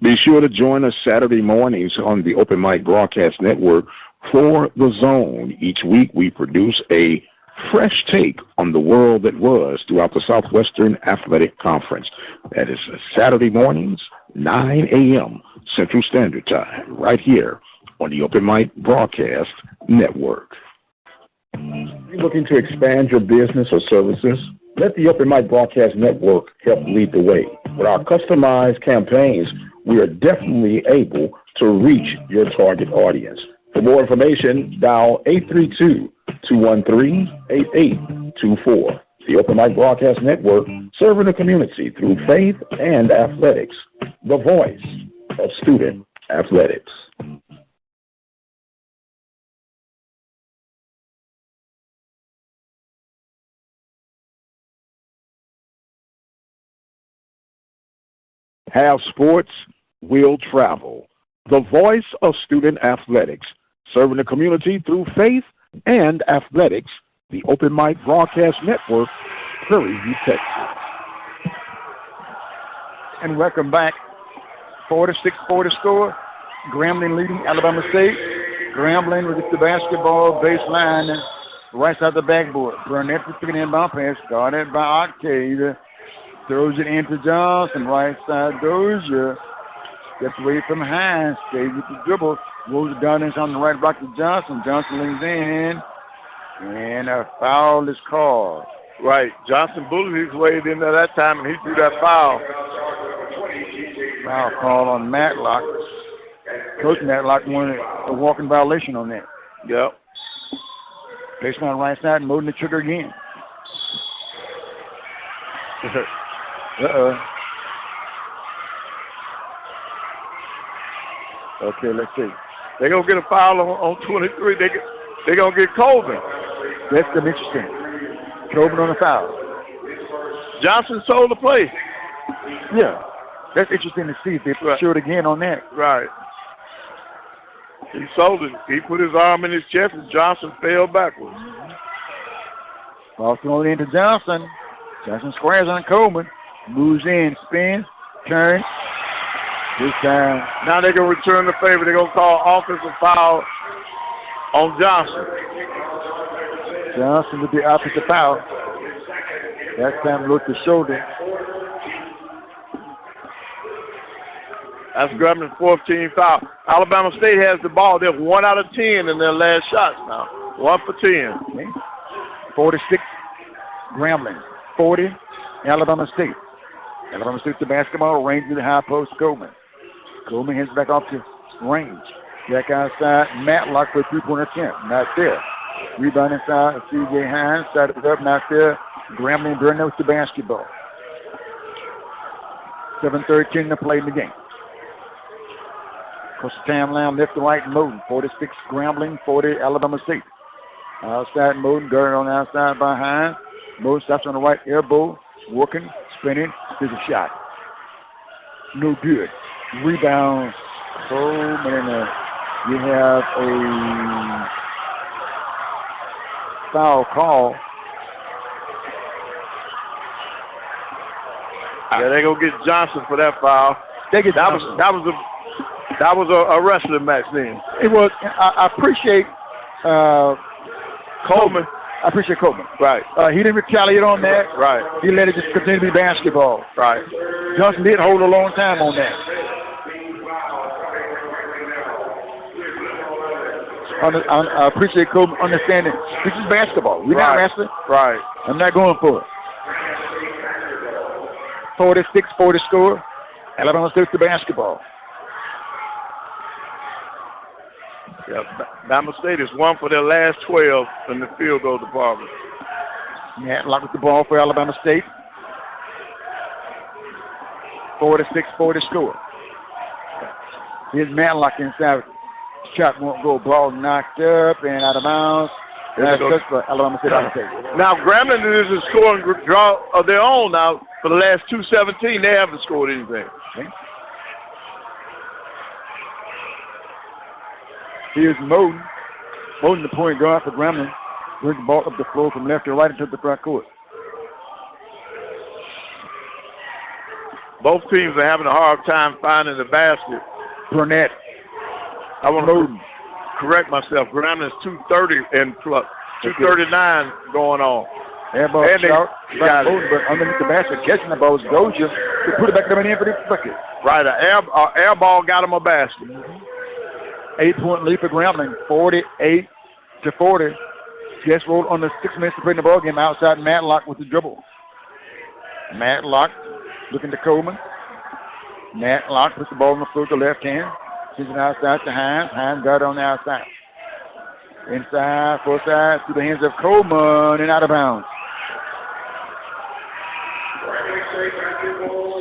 [SPEAKER 4] Be sure to join us Saturday mornings on the Open Mic Broadcast Network for The Zone. Each week we produce a fresh take on the world that was throughout the Southwestern Athletic Conference. That is Saturday mornings, 9 a.m. Central Standard Time, right here on the Open Mic Broadcast Network.
[SPEAKER 5] You're looking to expand your business or services? Let the Open Mic Broadcast Network help lead the way. With our customized campaigns, we are definitely able to reach your target audience. For more information, dial 832-213-8824. The Open Mic Broadcast Network, serving the community through faith and athletics. The voice of student athletics. Have sports, will travel. The voice of student athletics, serving the community through faith and athletics. The Open Mic Broadcast Network, Prairie View, Texas.
[SPEAKER 1] And welcome back. 46-40 score. Grambling leading Alabama State. Grambling with the basketball baseline, right side of the backboard. Burnett with the inbound pass, guarded by Octave. Throws it into Johnson, right side Dozier. Gets away from Hines, stays with the dribble. Moves down on the right block to Johnson. Johnson leans in, and a foul is called.
[SPEAKER 2] Right. Johnson bullied his way in there that time, and he threw that foul.
[SPEAKER 1] Foul call on Matlock. Coach Matlock wanted a walking violation on that.
[SPEAKER 2] Yep.
[SPEAKER 1] Baseline right side, and loading the trigger again. Uh-oh. Okay, let's see.
[SPEAKER 2] They're going to get a foul on 23. They're going to get Colvin.
[SPEAKER 1] That's the interesting. Colvin on the foul.
[SPEAKER 2] Johnson sold the play.
[SPEAKER 1] Yeah. That's interesting to see if they show it again on that.
[SPEAKER 2] Right. He sold it. He put his arm in his chest, and Johnson fell backwards.
[SPEAKER 1] Ball thrown into Johnson. Johnson squares on Coleman. Moves in, spins, turns. This time.
[SPEAKER 2] Now they're going to return the favor. They're going to call offensive foul on Johnson.
[SPEAKER 1] Johnson with the offensive foul. That time looked the shoulder.
[SPEAKER 2] That's Grambling 14 foul. Alabama State has the ball. They're 1 out of 10 in their last shots now. 1 for 10.
[SPEAKER 1] Okay. 46, Grambling. 40, Alabama State. Alabama State the basketball, range to the high post, Coleman. Coleman heads back off to range. Back outside, Matlock for a three-pointer attempt. Not there. Rebound inside, C.J. Hines. Started it up, not there. Grambling Burnett with the basketball. 7:13 to play in the game. Across the timeline, left to right, Moden. 46 Grambling, 40 Alabama State. Outside Moden, guarded on the outside by Hines. Moden stops on the right elbow, working, spinning. Here's a shot. No good. Rebound. Coleman. You have a foul call.
[SPEAKER 2] Yeah, they're gonna get Johnson for that foul.
[SPEAKER 1] That
[SPEAKER 2] was a wrestling match then.
[SPEAKER 1] It was. I appreciate
[SPEAKER 2] Coleman.
[SPEAKER 1] I appreciate Coleman.
[SPEAKER 2] Right.
[SPEAKER 1] He didn't retaliate on that.
[SPEAKER 2] Right.
[SPEAKER 1] He let it just continue to be basketball.
[SPEAKER 2] Right.
[SPEAKER 1] Johnson did hold a long time on that. I appreciate Coleman understanding this is basketball. We're not wrestling.
[SPEAKER 2] Right.
[SPEAKER 1] I'm not going for it. 46-40 score. Alabama State the basketball.
[SPEAKER 2] Yeah, Alabama State is 1 for their last 12 in the field goal department.
[SPEAKER 1] Matlock with the ball for Alabama State. 46-40 score. Here's Matlock inside. Shot won't go. Ball knocked up and out of bounds. That's just for Alabama State.
[SPEAKER 2] Now, Grambling is a scoring draw of their own now. For the last 2:17, they haven't scored anything.
[SPEAKER 1] Okay. Here's Moden. Moden, the point guard for Grambling. Brings the ball up the floor from left to right into the front court.
[SPEAKER 2] Both teams are having a hard time finding the basket.
[SPEAKER 1] Burnett.
[SPEAKER 2] I want to correct myself. Grambling is 230 and plus 239 going on.
[SPEAKER 1] Airball shot by Moden, but underneath the basket, catching the ball was Dozier to put it back coming in for the bucket.
[SPEAKER 2] Right, air ball got him a basket.
[SPEAKER 1] 8-point lead for Grambling, 48-40. Guest rolled on the 6 minutes to play in the ball game outside Matlock with the dribble. Matlock looking to Coleman. Matlock puts the ball on the floor to the left hand. Sends it outside to Hines. Hines got it on the outside. Inside, full side, through the hands of Coleman and out of bounds.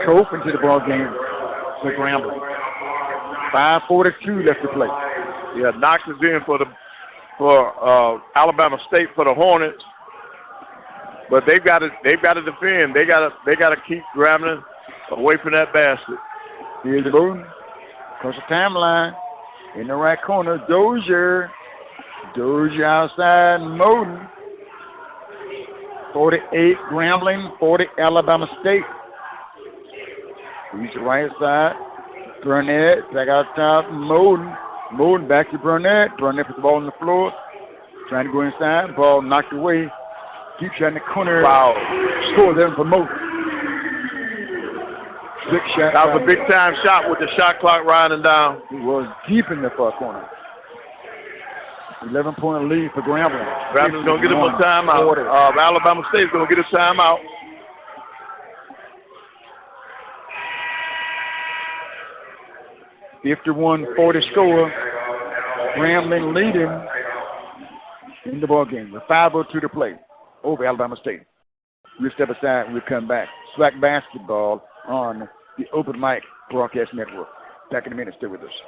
[SPEAKER 1] Cope into the ball game for Grambling. 5:42 left to play.
[SPEAKER 2] Yeah, Knox is in for Alabama State for the Hornets, but they've got to defend. They got to keep Grambling away from that basket.
[SPEAKER 1] Here's Moden across the timeline in the right corner. Dozier outside. Moden. 48 Grambling, 40 Alabama State. He's the right side. Burnett back out top. Moden back to Burnett. Burnett puts the ball on the floor. Trying to go inside. Ball knocked away. Keep trying to corner.
[SPEAKER 2] Wow.
[SPEAKER 1] Score there for Moden. Big shot.
[SPEAKER 2] That was a big time shot with the shot clock riding down.
[SPEAKER 1] He was deep in the far corner. 11-point lead for Grambling.
[SPEAKER 2] Grambling's going to get him a timeout. Alabama State's going to get a timeout. (51-40 score. Grambling leading in the ball game with 5:02 to play over Alabama State. We'll step aside and we'll come back. SWAC basketball on the Open Mic Broadcast Network. Back in a minute. Stay with us.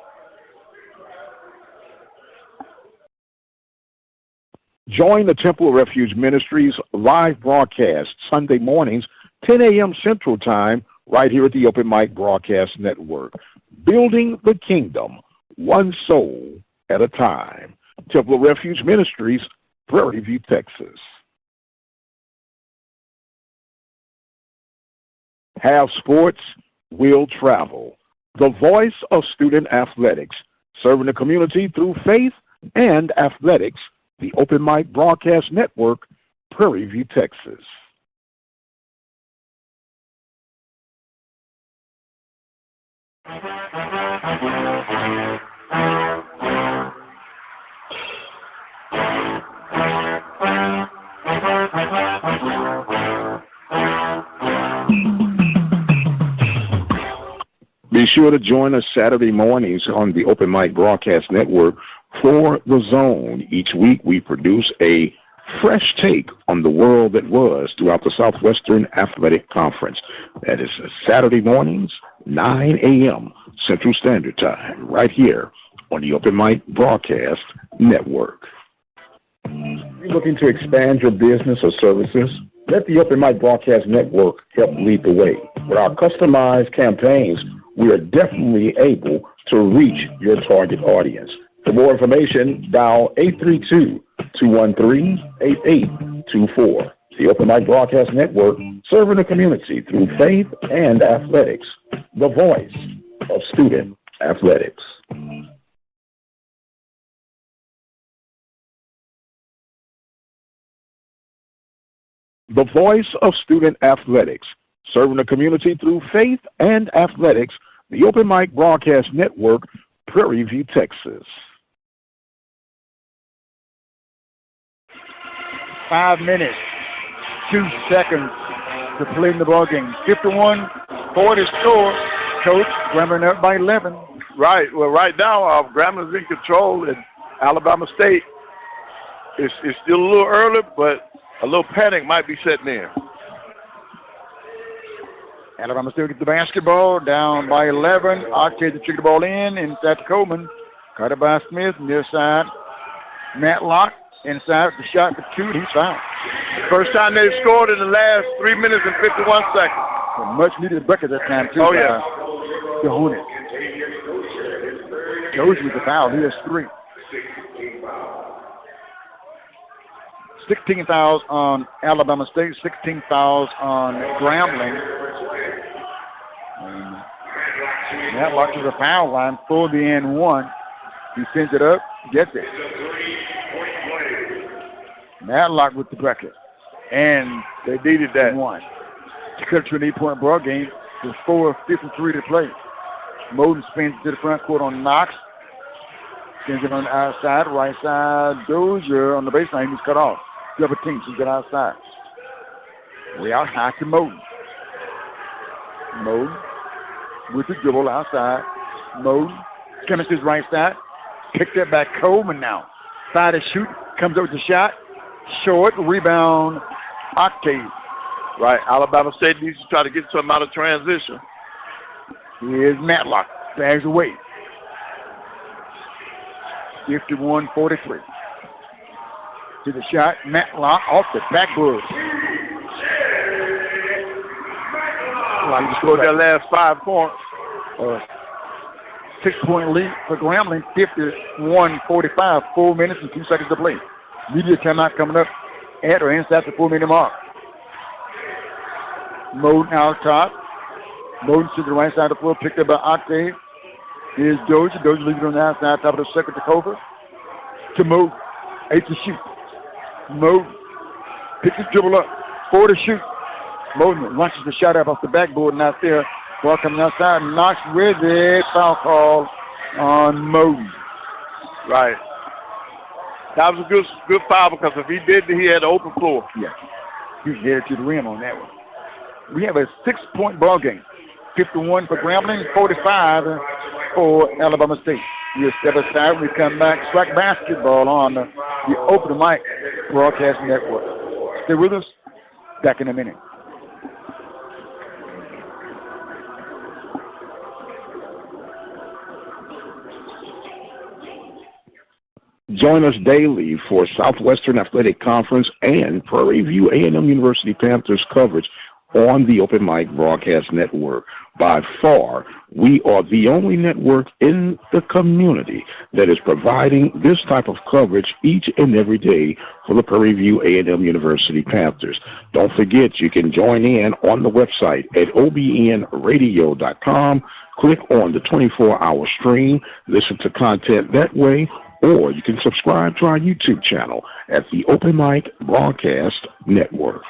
[SPEAKER 4] Join the Temple of Refuge Ministries live broadcast Sunday mornings, 10 a.m. Central Time, right here at the Open Mic Broadcast Network. Building the kingdom, one soul at a time. Temple of Refuge Ministries, Prairie View, Texas. Have sports, will travel. The voice of student athletics, serving the community through faith and athletics. The Open Mic Broadcast Network, Prairie View, Texas. Be sure to join us Saturday mornings on the Open Mic Broadcast Network for The Zone. Each week we produce a fresh take on the world that was throughout the Southwestern Athletic Conference. That is Saturday mornings, 9 a.m. Central Standard Time, right here on the Open Mic Broadcast Network. You're looking to expand your business or services? Let the Open Mic Broadcast Network help lead the way. With our customized campaigns, we are definitely able to reach your target audience. For more information, dial 832-213-8824. The Open Mic Broadcast Network, serving the community through faith and athletics. The voice of student athletics. The voice of student athletics, serving the community through faith and athletics. The Open Mic Broadcast Network, Prairie View, Texas.
[SPEAKER 1] 5 minutes, 2 seconds to play in the ball game. 51-40 score. Coach, Grambling up by 11.
[SPEAKER 2] Right. Well, right now, Grambling's in control, and Alabama State is still a little early, but a little panic might be setting in.
[SPEAKER 1] Alabama State gets the basketball, down by 11. Octave to kick the ball inside to Coleman. Caught it by Smith, near side. Matlock, inside the shot for 2, and he's fouled.
[SPEAKER 2] First time they've scored in the last 3 minutes and 51 seconds.
[SPEAKER 1] A much needed bucket that time, too.
[SPEAKER 2] Oh, yeah.
[SPEAKER 1] The Hornets. Goes with the foul. He has 3. 16 fouls on Alabama State, 16 fouls on Grambling. Matlock to the foul line for the N1. He sends it up, gets it. Matlock with the bucket. And
[SPEAKER 2] they needed that.
[SPEAKER 1] One. To cut to an 8-point ball game with 4:53 to play. Moden spins to the front court on Knox. Sends it on the outside, right side. Dozier on the baseline. He's cut off. Double team. She's got outside. Way out high to Moden. Moden with the dribble outside. Moden coming to his right side. Picked that back. Coleman now. Side to shoot. Comes over the shot. Short. Rebound. Octave.
[SPEAKER 2] Right. Alabama State needs to try to get something out of transition.
[SPEAKER 1] Here's Matlock. Bags away. 51-43. To the shot. Matlock off the backboard.
[SPEAKER 2] He scored that last 5 points.
[SPEAKER 1] 6-point lead for Grambling. 51-45. 4 minutes and 2 seconds to play. Media timeout coming up at or inside the 4-minute mark. Moden out top. Moden to the right side of the floor, picked up by Octave. Here's Dozier. Dozier leaves it on the outside, top of the second to Cover. To Moden. 8 to shoot. Moden picks his dribble up. 4 to shoot. Moden launches the shot up off the backboard and out there. Ball coming outside. Knocks with it. Foul call on Moden.
[SPEAKER 2] Right. That was a good foul because if he did, he had an open floor.
[SPEAKER 1] Yeah. He headed to the rim on that one. We have a 6-point ball game. 51 for Grambling, 45 for Alabama State. We'll step aside when we come back. SWAC basketball on the Open Mic Broadcast Network. Stay with us. Back in a minute.
[SPEAKER 4] Join us daily for Southwestern Athletic Conference and Prairie View A&M University Panthers coverage on the Open Mic Broadcast Network. By far, we are the only network in the community that is providing this type of coverage each and every day for the Prairie View A&M University Panthers. Don't forget, you can join in on the website at obnradio.com. Click on the 24-hour stream, listen to content that way, or you can subscribe to our YouTube channel at the Open Mic Broadcast Network.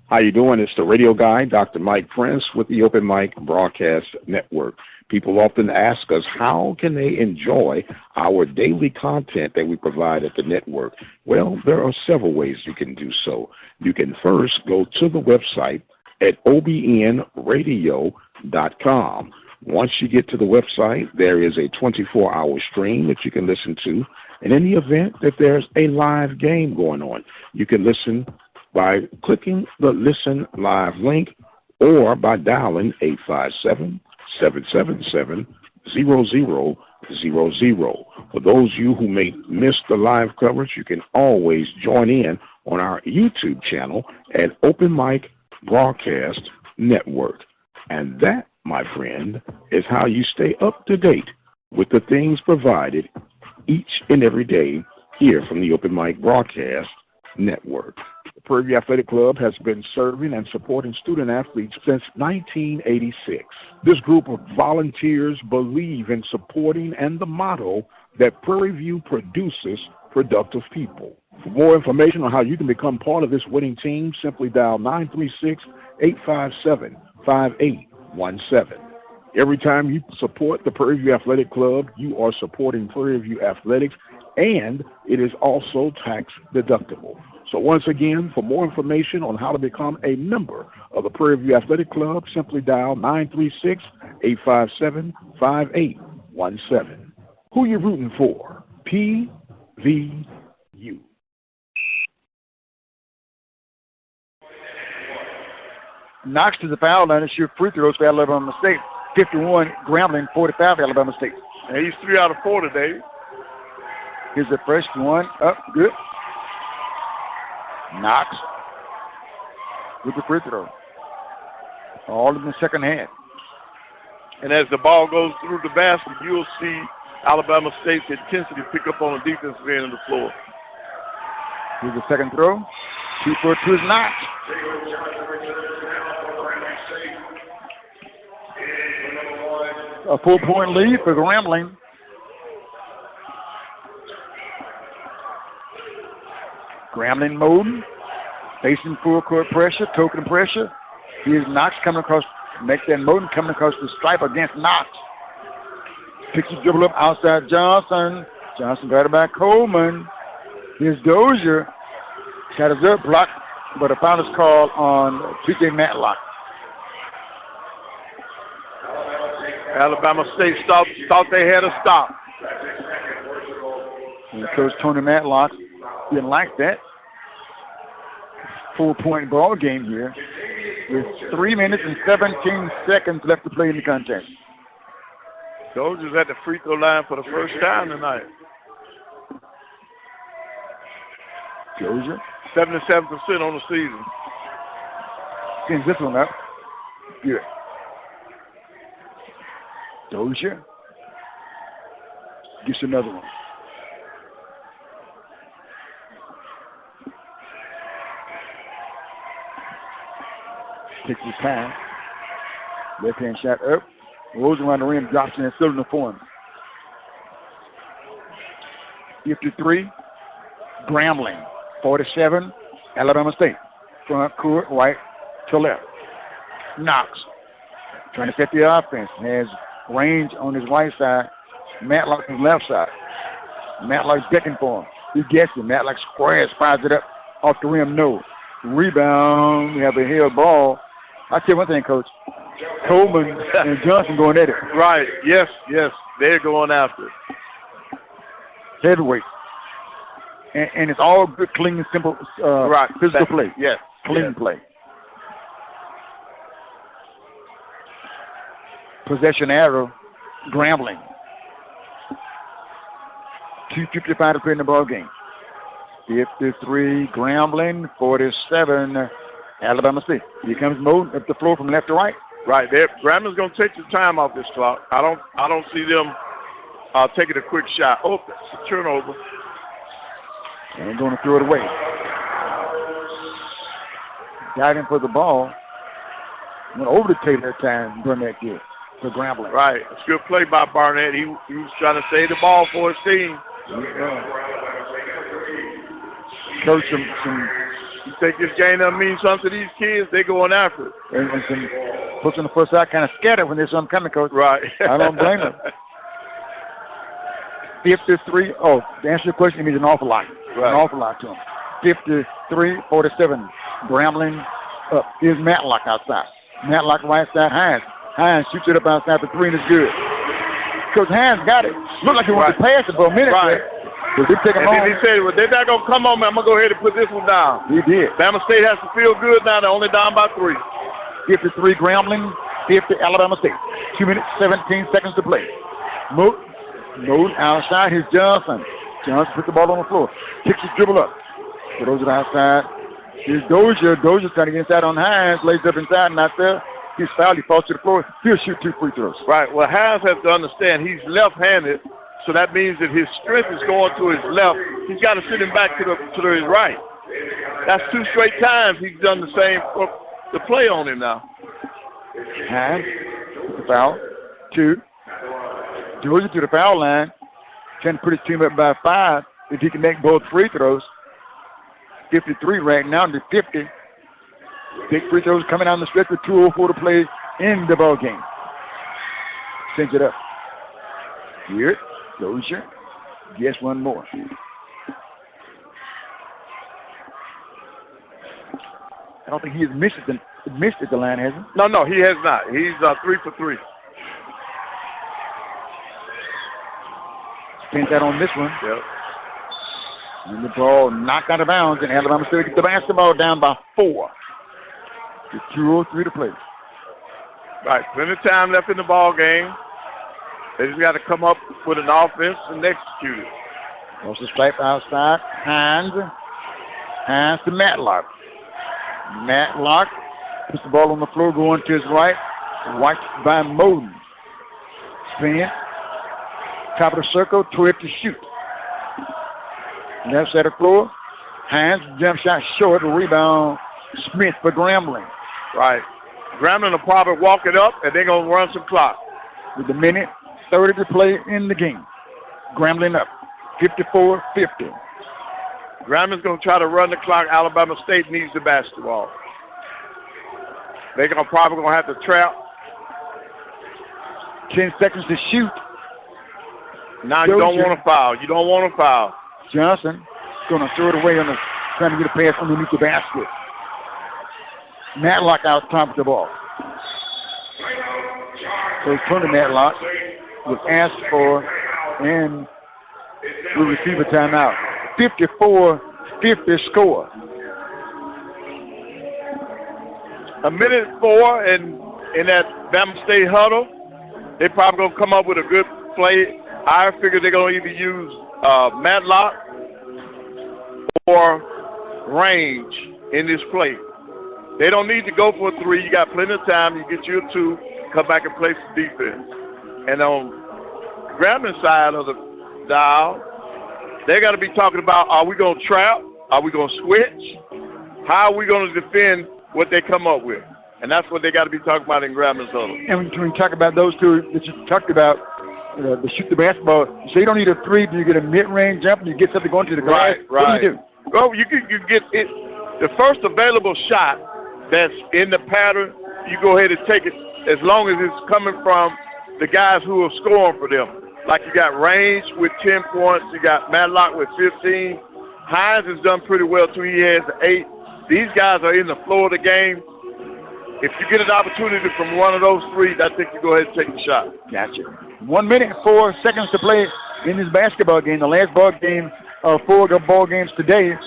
[SPEAKER 4] How you doing? It's the radio guy, Dr. Mike Prince, with the Open Mic Broadcast Network. People often ask us, how can they enjoy our daily content that we provide at the network? Well, there are several ways you can do so. You can first go to the website at obnradio.com. Once you get to the website, there is a 24-hour stream that you can listen to. And in the event that there's a live game going on, you can listen by clicking the Listen Live link or by dialing 857-777-0000. For those of you who may miss the live coverage, you can always join in on our YouTube channel at Open Mic Broadcast Network. And that, my friend, is how you stay up to date with the things provided each and every day here from the Open Mic Broadcast Network. The Prairie View Athletic Club has been serving and supporting student athletes since 1986. This group of volunteers believe in supporting and the motto that Prairie View produces productive people. For more information on how you can become part of this winning team, simply dial 936-857-5817. Every time you support the Prairie View Athletic Club, you are supporting Prairie View Athletics, and it is also tax deductible. So once again, for more information on how to become a member of the Prairie View Athletic Club, simply dial 936-857-5817. Who you rooting for? PVU.
[SPEAKER 1] Knox to the foul line and shoot free throws for Alabama State. 51, Grambling, 45, Alabama State.
[SPEAKER 2] And he's 3 out of 4 today.
[SPEAKER 1] Here's the first one up, good. Knox with the free throw. All in the second half.
[SPEAKER 2] And as the ball goes through the basket, you'll see Alabama State's intensity pick up on the defensive end of the floor.
[SPEAKER 1] Here's the second throw. 2 for 2 is Knox. A 4-point lead for Grambling. Grambling mode, facing full court pressure, token pressure. Here's Knox coming across, make that mode coming across the stripe against Knox. Picks the dribble up outside Johnson. Johnson got it by Coleman. Here's Dozier. Shot is up, blocked, but a foul is called on P.J. Matlock.
[SPEAKER 2] Alabama State thought they had a stop.
[SPEAKER 1] And Coach Tony Matlock didn't like that. 4-point ball game here with 3 minutes and 17 seconds left to play in the contest.
[SPEAKER 2] Dozier's at the free throw line for the first time tonight.
[SPEAKER 1] Dozier
[SPEAKER 2] 77% on the season.
[SPEAKER 1] sends this one up. Good. Dozier gets another one. Takes his time. Left hand shot up. Rolls around the rim, drops in, and still in the form. 53, Grambling. 47, Alabama State. Front court, right to left. Knox trying to set the offense. Has range on his right side. Matlock on his left side. Matlock's decking for him. He gets it. Matlock squares, fires it up off the rim. No. Rebound. We have a held ball. I'll tell you one thing, Coach. Coleman and Johnson going at it.
[SPEAKER 2] Right. Yes. They're going after it.
[SPEAKER 1] Heavyweight. And it's all good, clean, simple, physical play.
[SPEAKER 2] Yes.
[SPEAKER 1] Clean play. Possession arrow, Grambling. 2:55 to play in the ball game. 53, Grambling. 47, Alabama State. Here comes Moden up the floor from left to right.
[SPEAKER 2] Right there. Grambling's going to take the time off this clock. I don't see them taking a quick shot. Oh, it's a turnover.
[SPEAKER 1] And going to throw it away. Diving for the ball. Went over the Taylor time during that game for Grambling.
[SPEAKER 2] Right. It's a good play by Barnett. He was trying to save the ball for his team.
[SPEAKER 1] Coach,
[SPEAKER 2] you think this game doesn't mean something to these kids? They going after it.
[SPEAKER 1] And some folks on the first side kind of scattered when there's something coming, Coach.
[SPEAKER 2] Right.
[SPEAKER 1] I don't blame them. 53. Oh, to answer your question, it means an awful lot. Right. An awful lot to them. 53-47. Grambling up. Here's Matlock outside. Matlock right side, Hines. Hines shoots it up outside the three and it's good. Coach Hines got it. Looked like he wanted to pass it for a minute.
[SPEAKER 2] Right.
[SPEAKER 1] But he took him
[SPEAKER 2] and then he said, well, they're not going to come on me. I'm going to go ahead and put this one down.
[SPEAKER 1] He did.
[SPEAKER 2] Bama State has to feel good now. They're only down by 3.
[SPEAKER 1] 53 Grambling, 50 Alabama State. 2 minutes, 17 seconds to play. Moden outside. Here's Johnson. Johnson puts the ball on the floor. Kicks his dribble up. Throws it outside. Here's Dozier. Dozier's trying to get inside on Hines. Lays up inside, not there. He's fouled. He falls to the floor. He'll shoot 2 free throws.
[SPEAKER 2] Right. Well, Hines has to understand he's left-handed, so that means that his strength is going to his left. He's got to sit him back to his right. That's 2 straight times he's done the same the play on him now.
[SPEAKER 1] Hines with the foul. 2. Dozier to the foul line. Trying to put his team up by 5 if he can make both free throws. 53 right now to 50. Big free throws coming down the stretch with 2:04 to play in the ball game. Sends it up. Here, Dozier. Guess one more. I don't think he has missed it the line, has he?
[SPEAKER 2] No, he has not. He's 3 for 3.
[SPEAKER 1] Spins that on this one.
[SPEAKER 2] Yep.
[SPEAKER 1] And the ball knocked out of bounds, and Alabama State gets the basketball down by 4. With 2:03 to play.
[SPEAKER 2] Right, plenty of time left in the ball game. They just got to come up with an offense and execute it.
[SPEAKER 1] Also stripe outside. Hines to Matlock. Matlock puts the ball on the floor, going to his right. Watched by Moden. Spin. Top of the circle, 12 to shoot. Left side of the floor. Hines, jump shot short, rebound. Smith for Grambling.
[SPEAKER 2] Right. Grambling will probably walk it up, and they're going to run some clock.
[SPEAKER 1] With the minute 30 to play in the game. Grambling up, 54-50.
[SPEAKER 2] Grambling's going to try to run the clock. Alabama State needs the basketball. They're probably going to have to trap.
[SPEAKER 1] 10 seconds to shoot.
[SPEAKER 2] Now you don't want to foul. You don't want to foul.
[SPEAKER 1] Johnson going to throw it away trying to get a pass underneath the basket. Matlock out top of the ball. So Tony Matlock was asked for and will receive a timeout. 54-50 score.
[SPEAKER 2] 1:04 in that Bama State huddle. They probably going to come up with a good play. I figure they're going to either use Matlock or range in this play. They don't need to go for a 3. You got plenty of time. You get you a 2, come back and play some defense. And on Grambling side of the dial, they got to be talking about, are we going to trap? Are we going to switch? How are we going to defend what they come up with? And that's what they got to be talking about in Grambling's huddle.
[SPEAKER 1] And when you talk about those two that you talked about, to shoot the basketball, so you don't need a 3. Do you get a mid-range jump and you get something going to the glass?
[SPEAKER 2] Right.
[SPEAKER 1] What do you do?
[SPEAKER 2] Well, you get it. The first available shot that's in the pattern, you go ahead and take it as long as it's coming from the guys who are scoring for them. Like you got Range with 10 points. You got Matlock with 15. Hines has done pretty well, too. He has 8. These guys are in the flow of the game. If you get an opportunity from one of those 3, I think you go ahead and take the shot.
[SPEAKER 1] Gotcha. 1 minute, 4 seconds to play in this basketball game. The last ball game of 4 ball games today.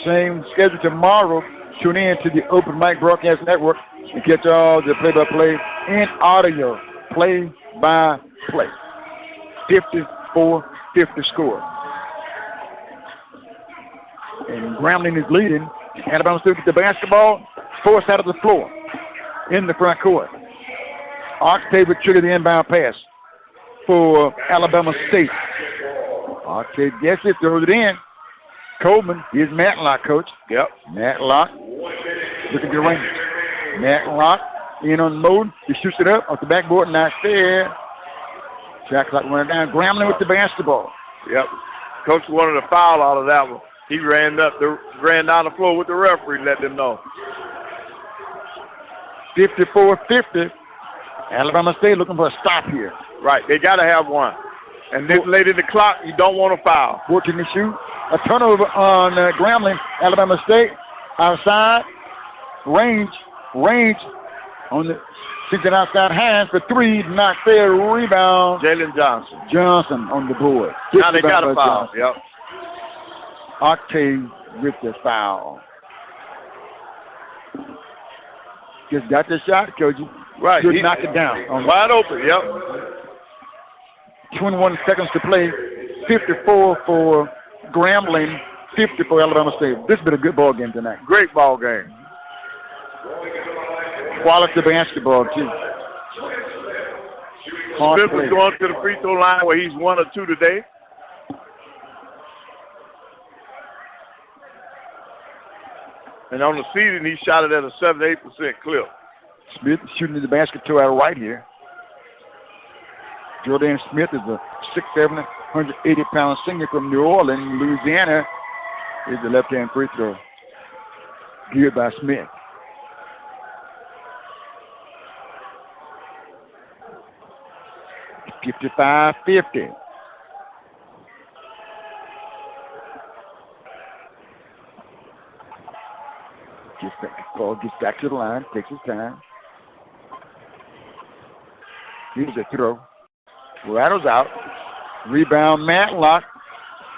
[SPEAKER 1] Same schedule tomorrow. Tune in to the Open Mic Broadcast Network and catch all the play-by-play and audio play-by-play. 54-50 score. And Grambling is leading. Alabama State gets the basketball. Fourth side of the floor in the front court. Octave would trigger the inbound pass for Alabama State. Octave gets it, throws it in. Coleman, here's Matlock, coach.
[SPEAKER 2] Yep.
[SPEAKER 1] Matlock, look at the range. Matlock in on mode. He shoots it up off the backboard, not fair. Shot clock running down. Grambling with the basketball.
[SPEAKER 2] Yep. Coach wanted a foul out of that one. He ran down the floor with the referee, let them know.
[SPEAKER 1] 54-50. Alabama State looking for a stop here.
[SPEAKER 2] Right, they got to have one. And this late in the clock, you don't want a foul.
[SPEAKER 1] 14 to shoot. A turnover on Grambling. Alabama State outside. Range on the sitting outside hands for three. Not fair. Rebound.
[SPEAKER 2] Jalen
[SPEAKER 1] Johnson on the board.
[SPEAKER 2] Now they got a foul. Yep.
[SPEAKER 1] Octave with the foul. Just got the shot, Coach.
[SPEAKER 2] Right.
[SPEAKER 1] Should knock it down.
[SPEAKER 2] Wide open, yep.
[SPEAKER 1] 21 seconds to play. 54 for Grambling, 50 for Alabama State. This has been a good ball game tonight.
[SPEAKER 2] Great ball game.
[SPEAKER 1] Quality basketball, too.
[SPEAKER 2] Smith is going to the free throw line where he's 1 or 2 today. And on the season, he shot it at a 78% clip.
[SPEAKER 1] Smith shooting the basket to our right here. Jordan Smith is a 6'7", 180-pound senior from New Orleans, Louisiana. Is the left-hand free throw. Geared by Smith. $55-50. Gets back to the line, takes his time. Here's a throw. Rattles out. Rebound, Matlock.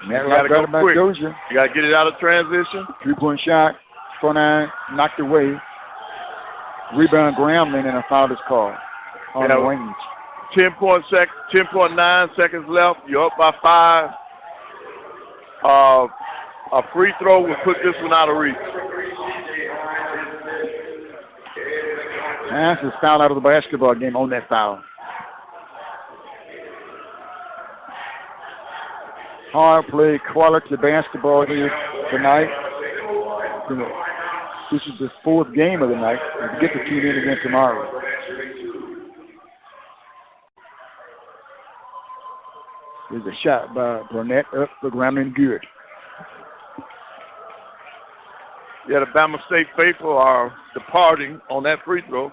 [SPEAKER 1] Matlock got it by Dozier.
[SPEAKER 2] You got to get it out of transition.
[SPEAKER 1] 3-point shot. 4-9, knocked away. Rebound, Grambling, and a foul is called on the range.
[SPEAKER 2] 10.9 seconds left. You're up by 5. A free throw will put this one out of reach.
[SPEAKER 1] That's a foul out of the basketball game on that foul. Hard play, quality basketball here tonight. This is the 4th game of the night. We'll get to tune in again tomorrow. There's a shot by Burnett up for Grambling, good.
[SPEAKER 2] Yeah, the Bama State faithful are departing on that free throw.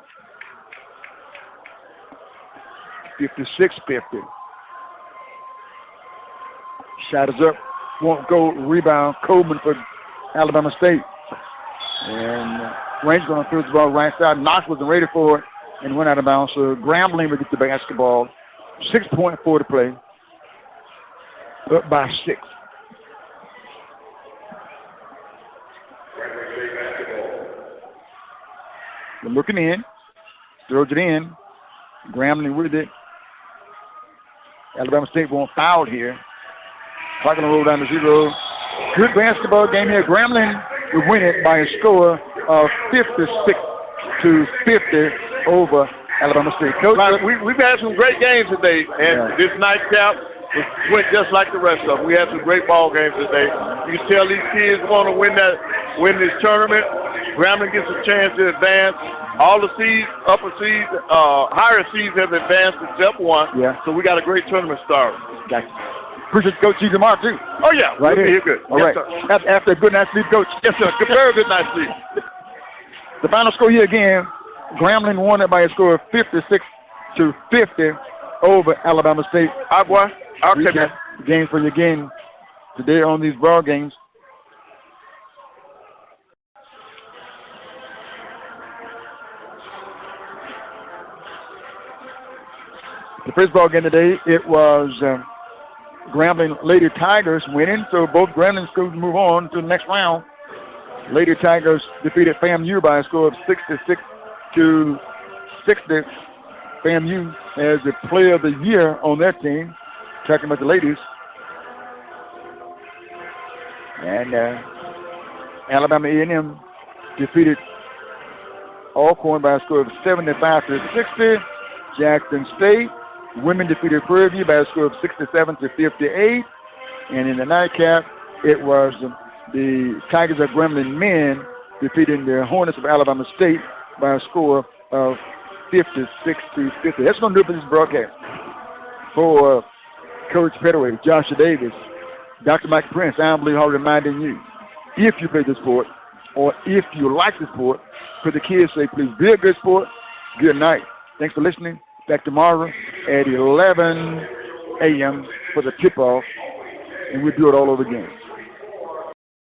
[SPEAKER 1] 56-50. Shot is up. Won't go. Rebound. Coleman for Alabama State. And Range going to throw the ball right side. Knox wasn't ready for it and went out of bounds. So Grambling will get the basketball. 6.4 to play. Up by 6. They're looking in. Throws it in. Grambling with it. Alabama State won't foul here. Clock going to roll down to 0. Good basketball game here. Grambling will win it by a score of 56-50 over Alabama State. Coach,
[SPEAKER 2] we've had some great games today, and this nightcap went just like the rest of them. We had some great ball games today. You can tell these kids want to win this tournament. Grambling gets a chance to advance. All the seeds, upper seeds, higher seeds have advanced except one.
[SPEAKER 1] Yeah.
[SPEAKER 2] So we got a great tournament start.
[SPEAKER 1] Gotcha. Appreciate Coach you tomorrow, too.
[SPEAKER 2] Oh, yeah.
[SPEAKER 1] Right
[SPEAKER 2] we'll
[SPEAKER 1] here.
[SPEAKER 2] Good.
[SPEAKER 1] All
[SPEAKER 2] yes,
[SPEAKER 1] right. After a good night's sleep, Coach.
[SPEAKER 2] Yes, sir. Very good night's sleep.
[SPEAKER 1] The final score here again, Grambling won it by a score of 56-50 over Alabama State.
[SPEAKER 2] All right, boy. Okay, man.
[SPEAKER 1] Game for you again today on these ball games. The first ball game today, it was Grambling Lady Tigers winning, so both Grambling schools move on to the next round. Lady Tigers defeated FAMU by a score of 66-60. FAMU as the player of the year on their team, talking about the ladies. And Alabama A&M defeated Alcorn by a score of 75-60. Jackson State women defeated Prairie View by a score of 67-58. And in the nightcap, it was the Tigers of Grambling men defeating the Hornets of Alabama State by a score of 56-50. That's going to do it for this broadcast. For Coach Pettaway, Joshua Davis, Dr. Mike Prince, I'm Lee Hall reminding you, if you play the sport or if you like the sport, for the kids say, please be a good sport. Good night. Thanks for listening. Back tomorrow at 11 a.m. for the tip-off, and we'll do it all over again.